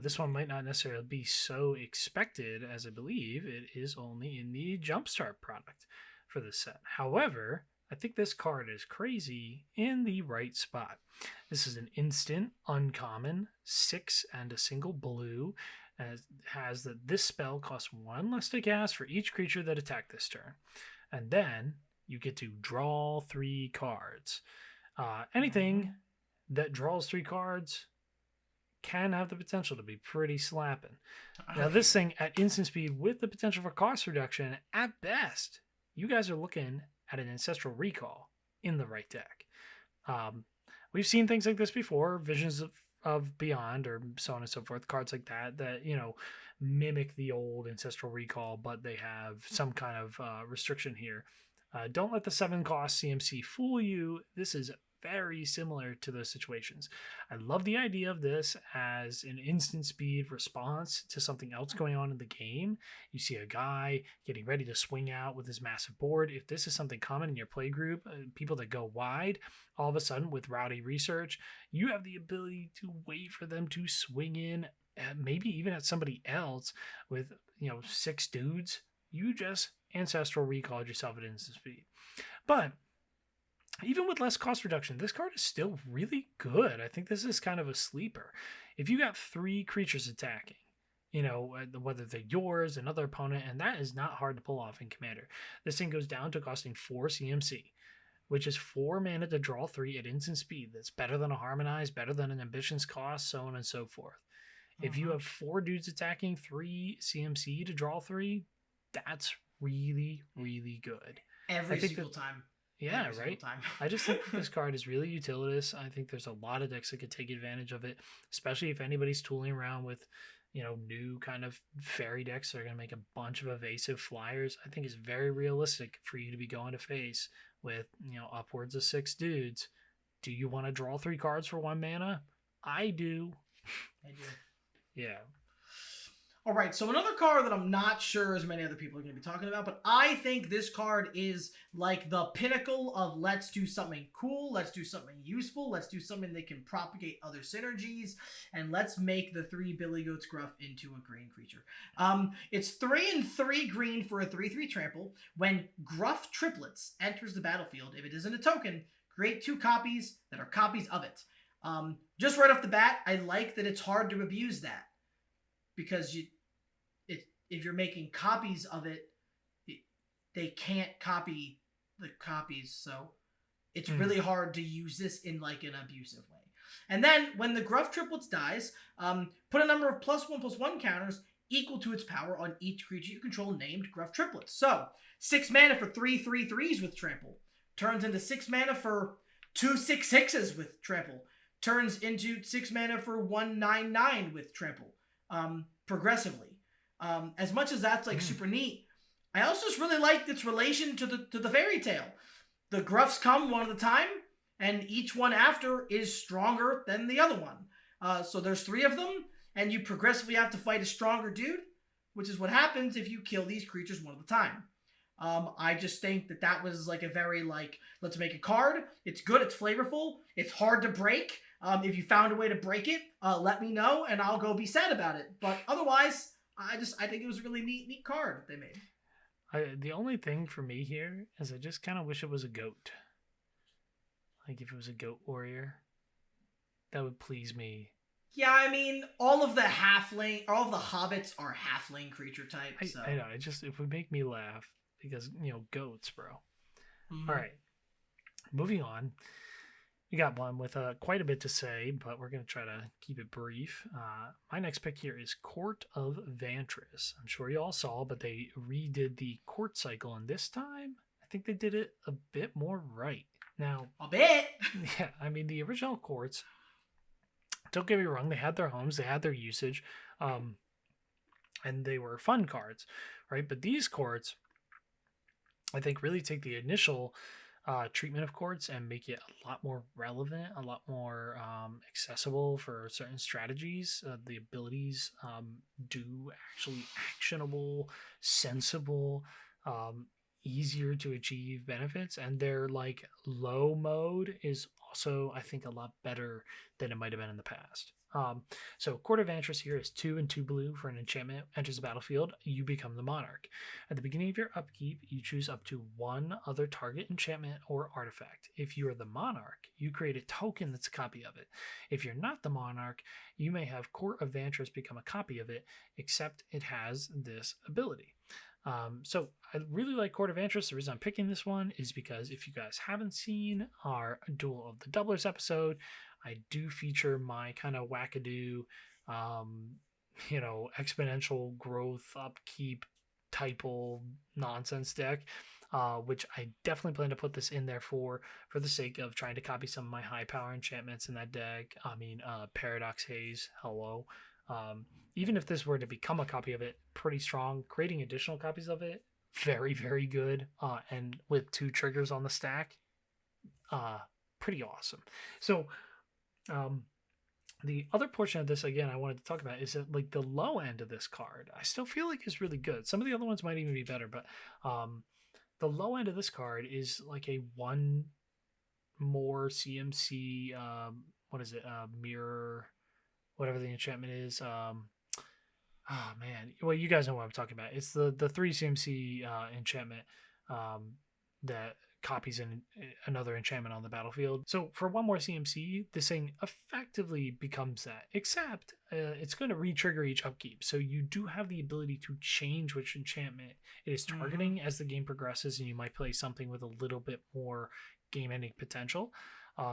This one might not necessarily be so expected, as I believe it is only in the Jumpstart product for this set. However, I think this card is crazy in the right spot. This is an instant, uncommon, 6 and a single blue. And it has that this spell costs 1 less to cast for each creature that attacked this turn. And then you get to draw 3 cards. Anything that draws 3 cards can have the potential to be pretty slapping. Now, this thing at instant speed with the potential for cost reduction, at best, you guys are looking at an Ancestral Recall in the right deck. We've seen things like this before, Visions of Beyond or so on and so forth, cards like that, mimic the old Ancestral Recall, but they have some kind of restriction here. Don't let the 7-cost CMC fool you. This is very similar to those situations. I love the idea of this as an instant speed response to something else going on in the game. You see a guy getting ready to swing out with his massive board. If this is something common in your play group, people that go wide, all of a sudden with Rowdy Research, you have the ability to wait for them to swing in, maybe even at somebody else with 6 dudes. You just Ancestral Recalled yourself at instant speed. But even with less cost reduction, this card is still really good. I think this is kind of a sleeper. If you got 3 creatures attacking, whether they're yours, another opponent, and that is not hard to pull off in Commander. This thing goes down to costing 4 CMC, which is 4 mana to draw 3 at instant speed. That's better than a Harmonize, better than an Ambition's Cost, so on and so forth. If you have 4 dudes attacking 3 CMC to draw 3, that's really, really good. Every single time. Yeah, right? I just think this card is really utilitous. I think there's a lot of decks that could take advantage of it, especially if anybody's tooling around with, new kind of fairy decks that are going to make a bunch of evasive flyers. I think it's very realistic for you to be going to face with, upwards of 6 dudes. Do you want to draw 3 cards for 1 mana? I do. Yeah. All right, so another card that I'm not sure as many other people are going to be talking about, but I think this card is like the pinnacle of let's do something cool, let's do something useful, let's do something that can propagate other synergies, and let's make the 3 Billy Goats Gruff into a green creature. It's 3 and 3 green for a 3/3 trample. When Gruff Triplets enters the battlefield, if it isn't a token, create 2 copies that are copies of it. Just right off the bat, I like that it's hard to abuse that. Because if you're making copies of it, they can't copy the copies, so it's really hard to use this in like an abusive way. And then when the Gruff Triplets dies, put a number of +1/+1 counters equal to its power on each creature you control named Gruff Triplets. So 6 mana for 3 3/3s with trample turns into 6 mana for 2 6/6s with trample, turns into 6 mana for 1 9/9 with trample. Progressively. As much as that's like super neat, I also just really like its relation to the fairy tale. the gruffs come one at a time, and each one after is stronger than the other one. So there's 3 of them, and you progressively have to fight a stronger dude, which is what happens if you kill these creatures one at a time. I just think that was like a very like, let's make a card. It's good, it's flavorful, it's hard to break. If you found a way to break it, let me know and I'll go be sad about it. But otherwise, I think it was a really neat card they made. The only thing for me here is I just kind of wish it was a goat. Like if it was a goat warrior, that would please me. Yeah, I mean, all of the hobbits are halfling creature types. I know, it would make me laugh because, goats, bro. Mm-hmm. All right, moving on. We got one with quite a bit to say, but we're going to try to keep it brief. My next pick here is Court of Vantress. I'm sure you all saw, but they redid the court cycle, and this time, I think they did it a bit more right. Now, a bit? Yeah, I mean, the original courts, don't get me wrong, they had their homes, they had their usage, and they were fun cards, right? But these courts, I think, really take the initial treatment of courts and make it a lot more relevant, a lot more accessible for certain strategies. The abilities do actually actionable, sensible, easier to achieve benefits, and their like low mode is also, I think, a lot better than it might have been in the past. So Court of Vantress here is 2 and 2 blue for an enchantment. Enters the battlefield, you become the monarch. At the beginning of your upkeep, you choose up to 1 other target enchantment or artifact. If you are the monarch, you create a token that's a copy of it. If you're not the monarch, you may have Court of Vantress become a copy of it, except it has this ability. So I really like Court of Vantress. The reason I'm picking this one is because if you guys haven't seen our Duel of the Doublers episode, I do feature my kind of wackadoo, exponential growth, upkeep, typal nonsense deck, which I definitely plan to put this in there for the sake of trying to copy some of my high power enchantments in that deck. I mean, Paradox Haze, hello. Even if this were to become a copy of it, pretty strong. Creating additional copies of it, very, very good. And with 2 triggers on the stack, pretty awesome. So, the other portion of this, again, I wanted to talk about is that like the low end of this card, I still feel like is really good. Some of the other ones might even be better, but the low end of this card is like a 1 more CMC, mirror, whatever the enchantment is. Oh man, well, you guys know what I'm talking about. It's the 3 CMC enchantment that copies another enchantment on the battlefield. So for 1 more CMC, this thing effectively becomes that, except it's going to re-trigger each upkeep. So you do have the ability to change which enchantment it is targeting as the game progresses, and you might play something with a little bit more game-ending potential.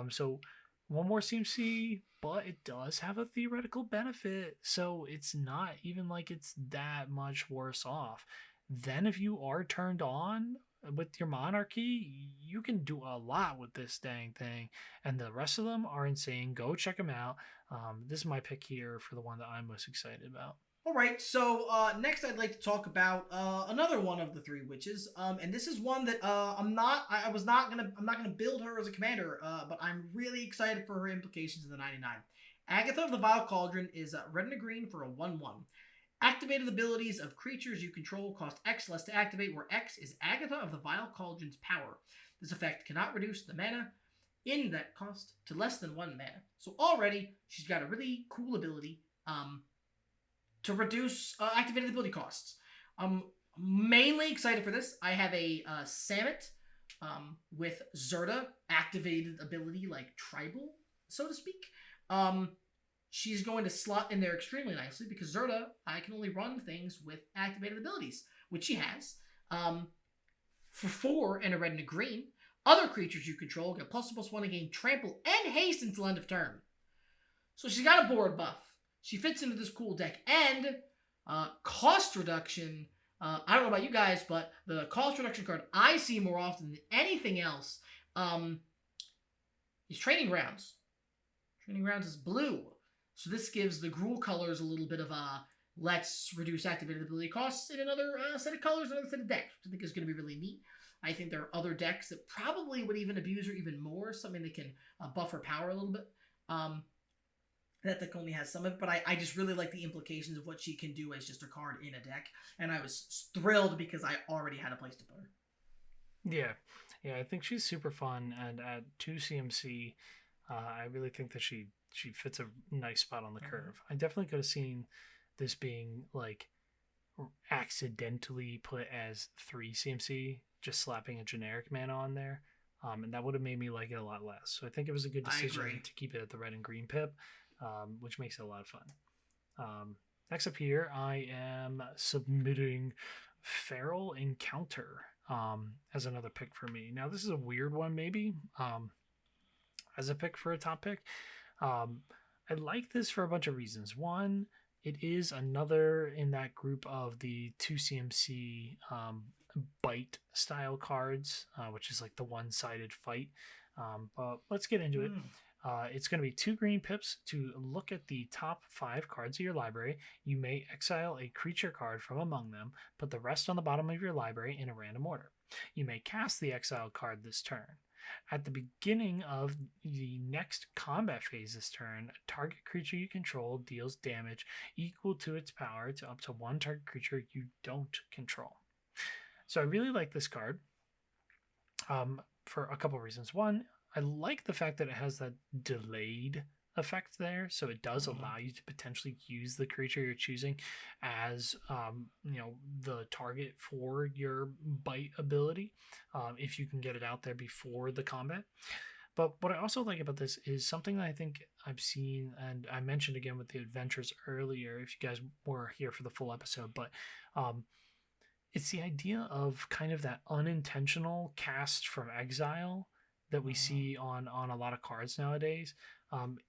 So 1 more CMC, but it does have a theoretical benefit, so it's not even like it's that much worse off. Then if you are turned on with your monarchy, you can do a lot with this dang thing, and the rest of them are insane. Go check them out. This is my pick here for the one that I'm most excited about. All right, so next I'd like to talk about another one of the 3 witches, and this is one that I'm not gonna build her as a commander, but I'm really excited for her implications in the 99. Agatha of the Vile Cauldron is red and a green for a 1/1. Activated abilities of creatures you control cost X less to activate, where X is Agatha of the Vile Cauldron's power. This effect cannot reduce the mana in that cost to less than 1 mana. So already she's got a really cool ability to reduce activated ability costs. I'm mainly excited for this. I have a Samut with Zerta activated ability, like tribal, so to speak. She's going to slot in there extremely nicely because Zerta, I can only run things with activated abilities, which she has. For 4 and a red and a green, other creatures you control get +1/+1 to gain trample and haste until end of turn. So she's got a board buff. She fits into this cool deck. And cost reduction, I don't know about you guys, but the cost reduction card I see more often than anything else is Training Grounds. Training Grounds is blue. So this gives the Gruul colors a little bit of a let's reduce activated ability costs in another set of colors, another set of decks, which I think is going to be really neat. I think there are other decks that probably would even abuse her even more, something that can buff her power a little bit. That deck only has some of it, but I just really like the implications of what she can do as just a card in a deck, and I was thrilled because I already had a place to put her. Yeah, I think she's super fun, and at 2 CMC, I really think that she fits a nice spot on the curve. I definitely could have seen this being like accidentally put as 3 CMC, just slapping a generic mana on there. And that would have made me like it a lot less. So I think it was a good decision to keep it at the red and green pip, which makes it a lot of fun. Next up here, I am submitting Feral Encounter as another pick for me. Now, this is a weird one, maybe, as a pick for a top pick. I like this for a bunch of reasons. One, it is another in that group of the 2 CMC bite style cards, which is like the one-sided fight. But let's get into it. It's going to be 2 green pips to look at the top 5 cards of your library. You may exile a creature card from among them, put the rest on the bottom of your library in a random order. You may cast the exiled card this turn. At the beginning of the next combat phase this turn, a target creature you control deals damage equal to its power to up to 1 target creature you don't control. So I really like this card for a couple of reasons. One, I like the fact that it has that delayed effect there, so it does allow you to potentially use the creature you're choosing as the target for your bite ability, if you can get it out there before the combat. But what I also like about this is something that I think I've seen, and I mentioned again with the adventures earlier, if you guys were here for the full episode, but it's the idea of kind of that unintentional cast from exile that we see on a lot of cards nowadays.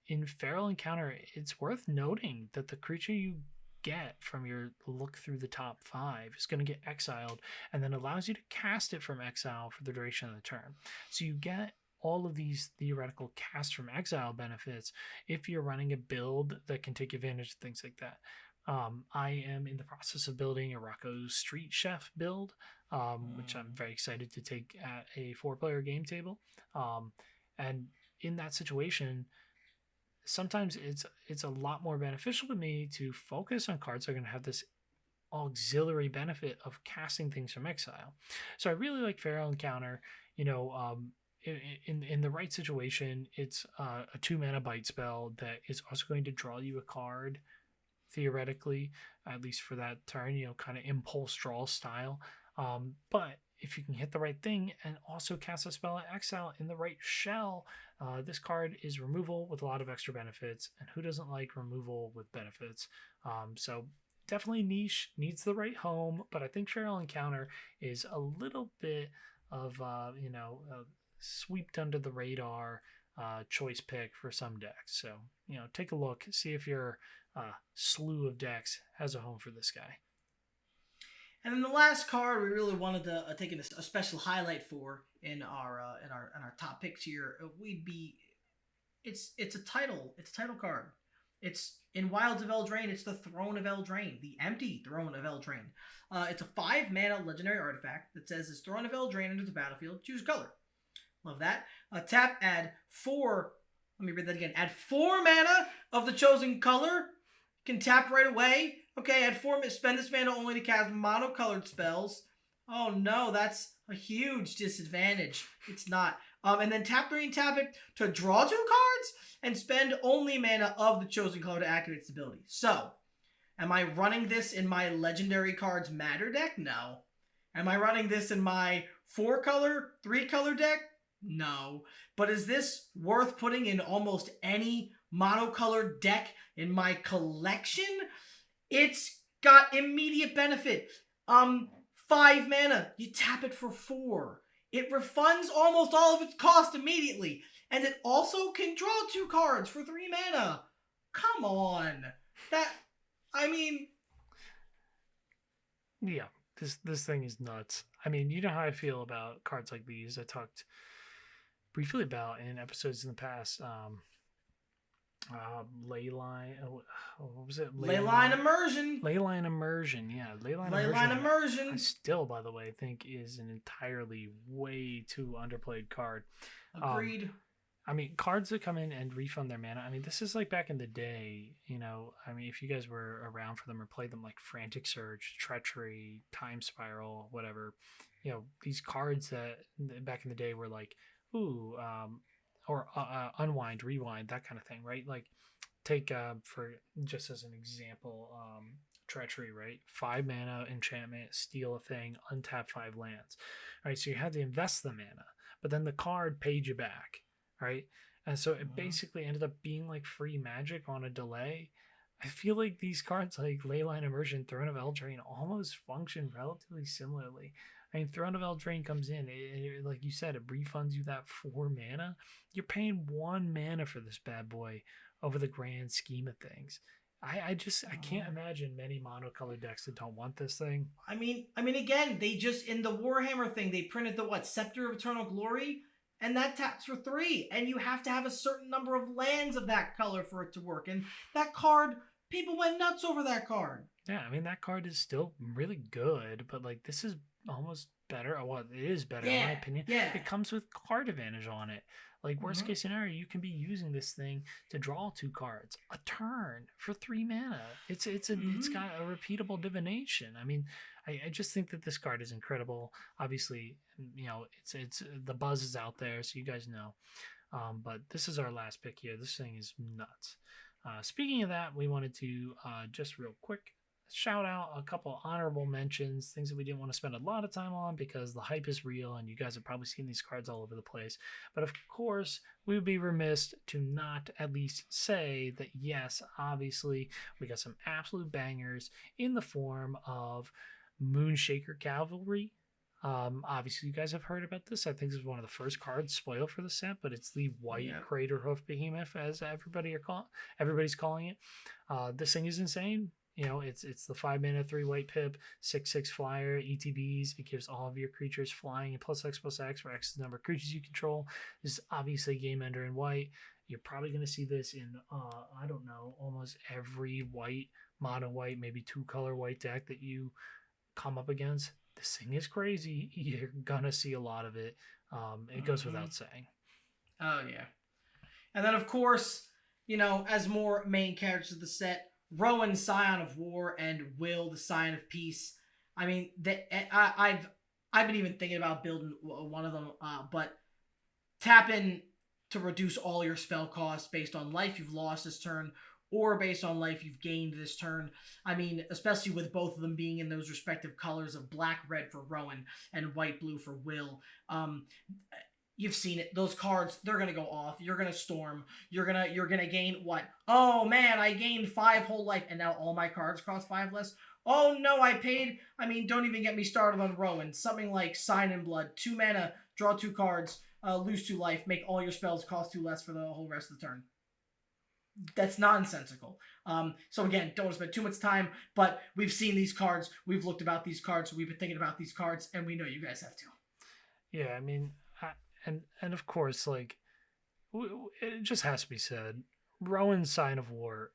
In Feral Encounter, it's worth noting that the creature you get from your look through the top 5 is going to get exiled, and then allows you to cast it from exile for the duration of the turn. So you get all of these theoretical cast from exile benefits if you're running a build that can take advantage of things like that. I am in the process of building a Rocco Street Chef build, which I'm very excited to take at a 4-player game table. And in that situation, sometimes it's a lot more beneficial to me to focus on cards that are going to have this auxiliary benefit of casting things from exile. So I really like Feral Encounter. In the right situation, it's a 2-mana bite spell that is also going to draw you a card, theoretically, at least for that turn, kind of impulse draw style. But if you can hit the right thing and also cast a spell at exile in the right shell, this card is removal with a lot of extra benefits. And who doesn't like removal with benefits? So definitely niche, needs the right home. But I think Feral Encounter is a little bit of, swept under the radar choice pick for some decks. So, take a look, see if your slew of decks has a home for this guy. And then the last card we really wanted to take a special highlight for in our top picks here, it's a title card. It's in Wilds of Eldraine. It's the Throne of Eldraine, the empty Throne of Eldraine. It's a 5-mana legendary artifact that says, "As Throne of Eldraine enters the battlefield, choose color." Love that. Tap, add 4. Let me read that again. Add 4 mana of the chosen color. Can tap right away. Okay, add 4. Spend this mana only to cast monocolored spells. Oh no, that's a huge disadvantage. It's not. And then tap 3 and tap it to draw 2 cards and spend only mana of the chosen color to activate its ability. So, am I running this in my Legendary Cards Matter deck? No. Am I running this in my 4-color, 3-color deck? No. But is this worth putting in almost any monocolored deck in my collection? It's got immediate benefit. 5 mana. You tap it for 4. It refunds almost all of its cost immediately. And it also can draw 2 cards for 3 mana. Come on. Yeah, this thing is nuts. I mean, you know how I feel about cards like these. I talked briefly about in episodes in the past. Leyline. What was it? Leyline Immersion. Leyline Immersion. Yeah, Leyline Immersion. I still, by the way, think is an entirely way too underplayed card. Agreed. I mean, cards that come in and refund their mana. I mean, this is like back in the day, you know. I mean, if you guys were around for them or played them, like Frantic Surge, Treachery, Time Spiral, whatever, you know, these cards that back in the day were like, ooh, or Unwind, Rewind, that kind of thing, right? Like, take for just as an example, Treachery, right? 5 mana enchantment, steal a thing, untap 5 lands. All right, so you had to invest the mana, but then the card paid you back. Right, and so it basically ended up being like free magic on a delay. I feel like these cards like Leyline Immersion, Throne of Eldraine almost function relatively similarly. I mean, Throne of Eldraine comes in, like you said, it refunds you that 4 mana. You're paying 1 mana for this bad boy over the grand scheme of things. I can't imagine many monocolored decks that don't want this thing. I mean, again, they just in the Warhammer thing, they printed the Scepter of Eternal Glory. And that taps for 3. And you have to have a certain number of lands of that color for it to work. And that card, people went nuts over that card. Yeah, I mean, that card is still really good, but like this is almost better. Well, it is better in my opinion. Yeah. It comes with card advantage on it. Like worst case scenario, you can be using this thing to draw 2 cards a turn for 3 mana. It's got a repeatable divination. I mean, I just think that this card is incredible. Obviously, you know, it's the buzz is out there, so you guys know. But this is our last pick here. This thing is nuts. Speaking of that, we wanted to just real quick shout out a couple honorable mentions, things that we didn't want to spend a lot of time on because the hype is real and you guys have probably seen these cards all over the place. But of course, we would be remiss to not at least say that yes, obviously, we got some absolute bangers in the form of Moonshaker Cavalry. Obviously, you guys have heard about this. I think this is one of the first cards spoiled for the set, but it's the white Crater Hoof Behemoth, as everybody's calling it. This thing is insane. You know, it's the 5 mana, 3 white pip, 6/6 flyer, ETBs. It gives all of your creatures flying and +X for X is the number of creatures you control. This is obviously a game ender in white. You're probably going to see this in, I don't know, almost every white, mono white, maybe 2-color white deck that you come up against. This thing is crazy. You're going to see a lot of it. It goes without saying. Oh, yeah. And then, of course, you know, as more main characters of the set, Rowan, Scion of War, and Will, the Scion of Peace. I mean, I've been even thinking about building one of them, but tap in to reduce all your spell costs based on life you've lost this turn, or based on life you've gained this turn. I mean, especially with both of them being in those respective colors of black-red for Rowan and white-blue for Will. You've seen it. Those cards, they're gonna go off. You're gonna storm. You're gonna gain what? Oh man, I gained 5 whole life, and now all my cards cost 5 less. Oh no, I paid. I mean, don't even get me started on Rowan. Something like Sign in Blood, 2 mana, draw 2 cards, lose 2 life, make all your spells cost 2 less for the whole rest of the turn. That's nonsensical. So again, don't want to spend too much time, but we've seen these cards. We've looked about these cards. We've been thinking about these cards, and we know you guys have too. Yeah, I mean. And of course, like, it just has to be said, Rowan's Sign of War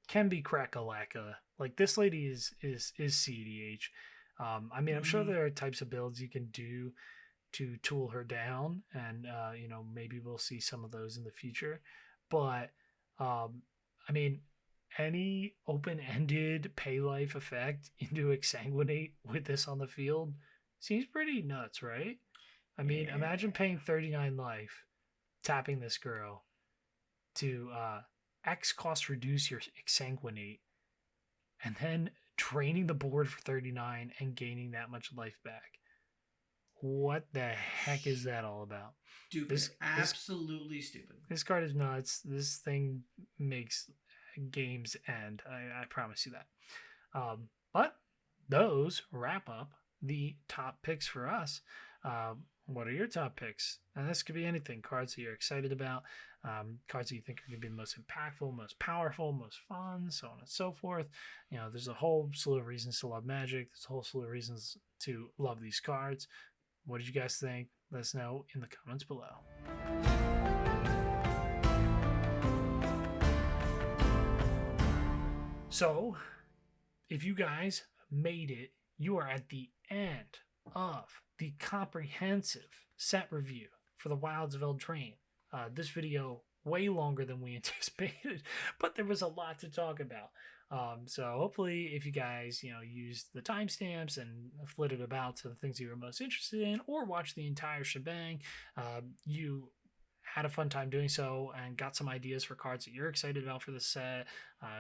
can be crack-a-lacka. Like, this lady is CDH. I mean, I'm sure there are types of builds you can do to tool her down, and, you know, maybe we'll see some of those in the future. But, I mean, any open-ended pay life effect into Exsanguinate with this on the field seems pretty nuts, right? I mean, imagine paying 39 life, tapping this girl to X cost reduce your Exsanguinate, and then draining the board for 39 and gaining that much life back. What the heck is that all about? Stupid. Absolutely stupid. This card is nuts. This thing makes games end. I promise you that. But those wrap up the top picks for us. What are your top picks? And this could be anything. Cards that you're excited about, cards that you think are going to be the most impactful, most powerful, most fun, so on and so forth. You know, there's a whole slew of reasons to love Magic. There's a whole slew of reasons to love these cards. What did you guys think? Let us know in the comments below. So, if you guys made it, you are at the end of the comprehensive set review for the Wilds of Eldraine. This video way longer than we anticipated, but there was a lot to talk about. So hopefully, if you guys used the timestamps and flitted about to the things you were most interested in, or watched the entire shebang, you had a fun time doing so and got some ideas for cards that you're excited about for the set,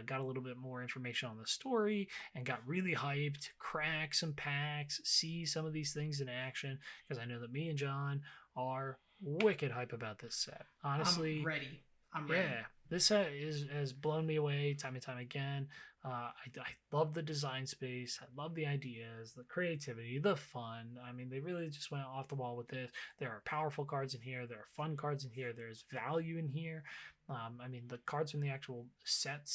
got a little bit more information on the story, and got really hyped to crack some packs, see some of these things in action, because I know that me and John are wicked hype about this set. Honestly, I'm ready. Yeah, this set has blown me away time and time again. I love the design space. I love the ideas, the creativity, the fun. I mean, they really just went off the wall with this. There are powerful cards in here. There are fun cards in here. There's value in here. I mean, the cards from the actual set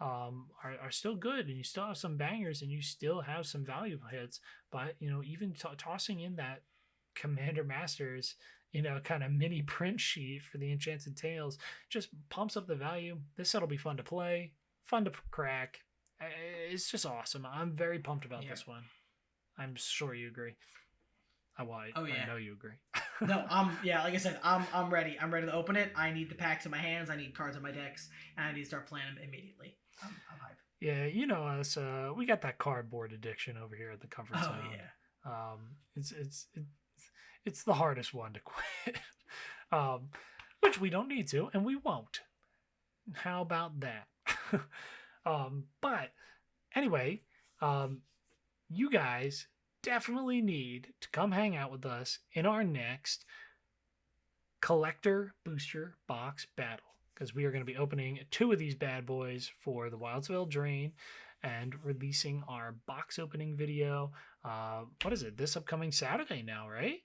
are still good, and you still have some bangers, and you still have some value hits. But even tossing in that Commander Masters kind of mini print sheet for the Enchanted Tales just pumps up the value. This set will be fun to play, fun to crack. It's just awesome. I'm very pumped about this one. I'm sure you agree. I know you agree. No, like I said, I'm ready. I'm ready to open it. I need the packs in my hands. I need cards in my decks, and I need to start playing them immediately. I'm hyped. Yeah, you know us. We got that cardboard addiction over here at the comfort zone. Oh yeah. It's the hardest one to quit, which we don't need to, and we won't. How about that? But anyway, you guys definitely need to come hang out with us in our next collector booster box battle, because we are going to be opening 2 of these bad boys for the Wilds of Eldraine and releasing our box opening video. What is it? This upcoming Saturday now, right?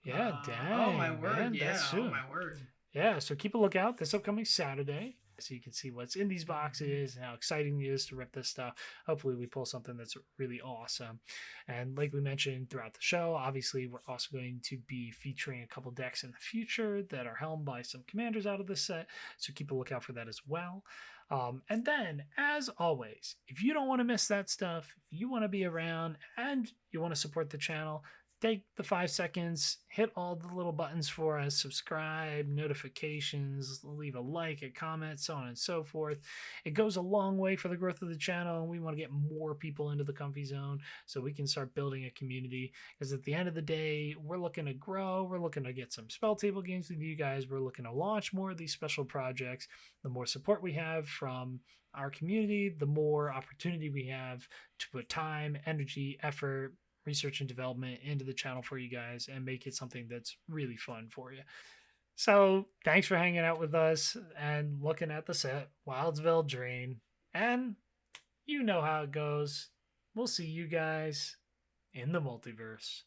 Yeah, dang. Oh my word! Man, yeah, that's soon. Oh my word! Yeah, so keep a lookout this upcoming Saturday, so you can see what's in these boxes and how exciting it is to rip this stuff. Hopefully, we pull something that's really awesome. And like we mentioned throughout the show, obviously, we're also going to be featuring a couple decks in the future that are helmed by some commanders out of this set, so keep a lookout for that as well. And then, as always, if you don't want to miss that stuff, if you want to be around and you want to support the channel, take the 5 seconds, hit all the little buttons for us, subscribe, notifications, leave a like, a comment, so on and so forth. It goes a long way for the growth of the channel, and we want to get more people into the comfy zone so we can start building a community, because at the end of the day, we're looking to grow, we're looking to get some spell table games with you guys, we're looking to launch more of these special projects. The more support we have from our community, the more opportunity we have to put time, energy, effort, research and development into the channel for you guys and make it something that's really fun for you. So thanks for hanging out with us and looking at the set, Wilds of Eldraine. And you know how it goes. We'll see you guys in the multiverse.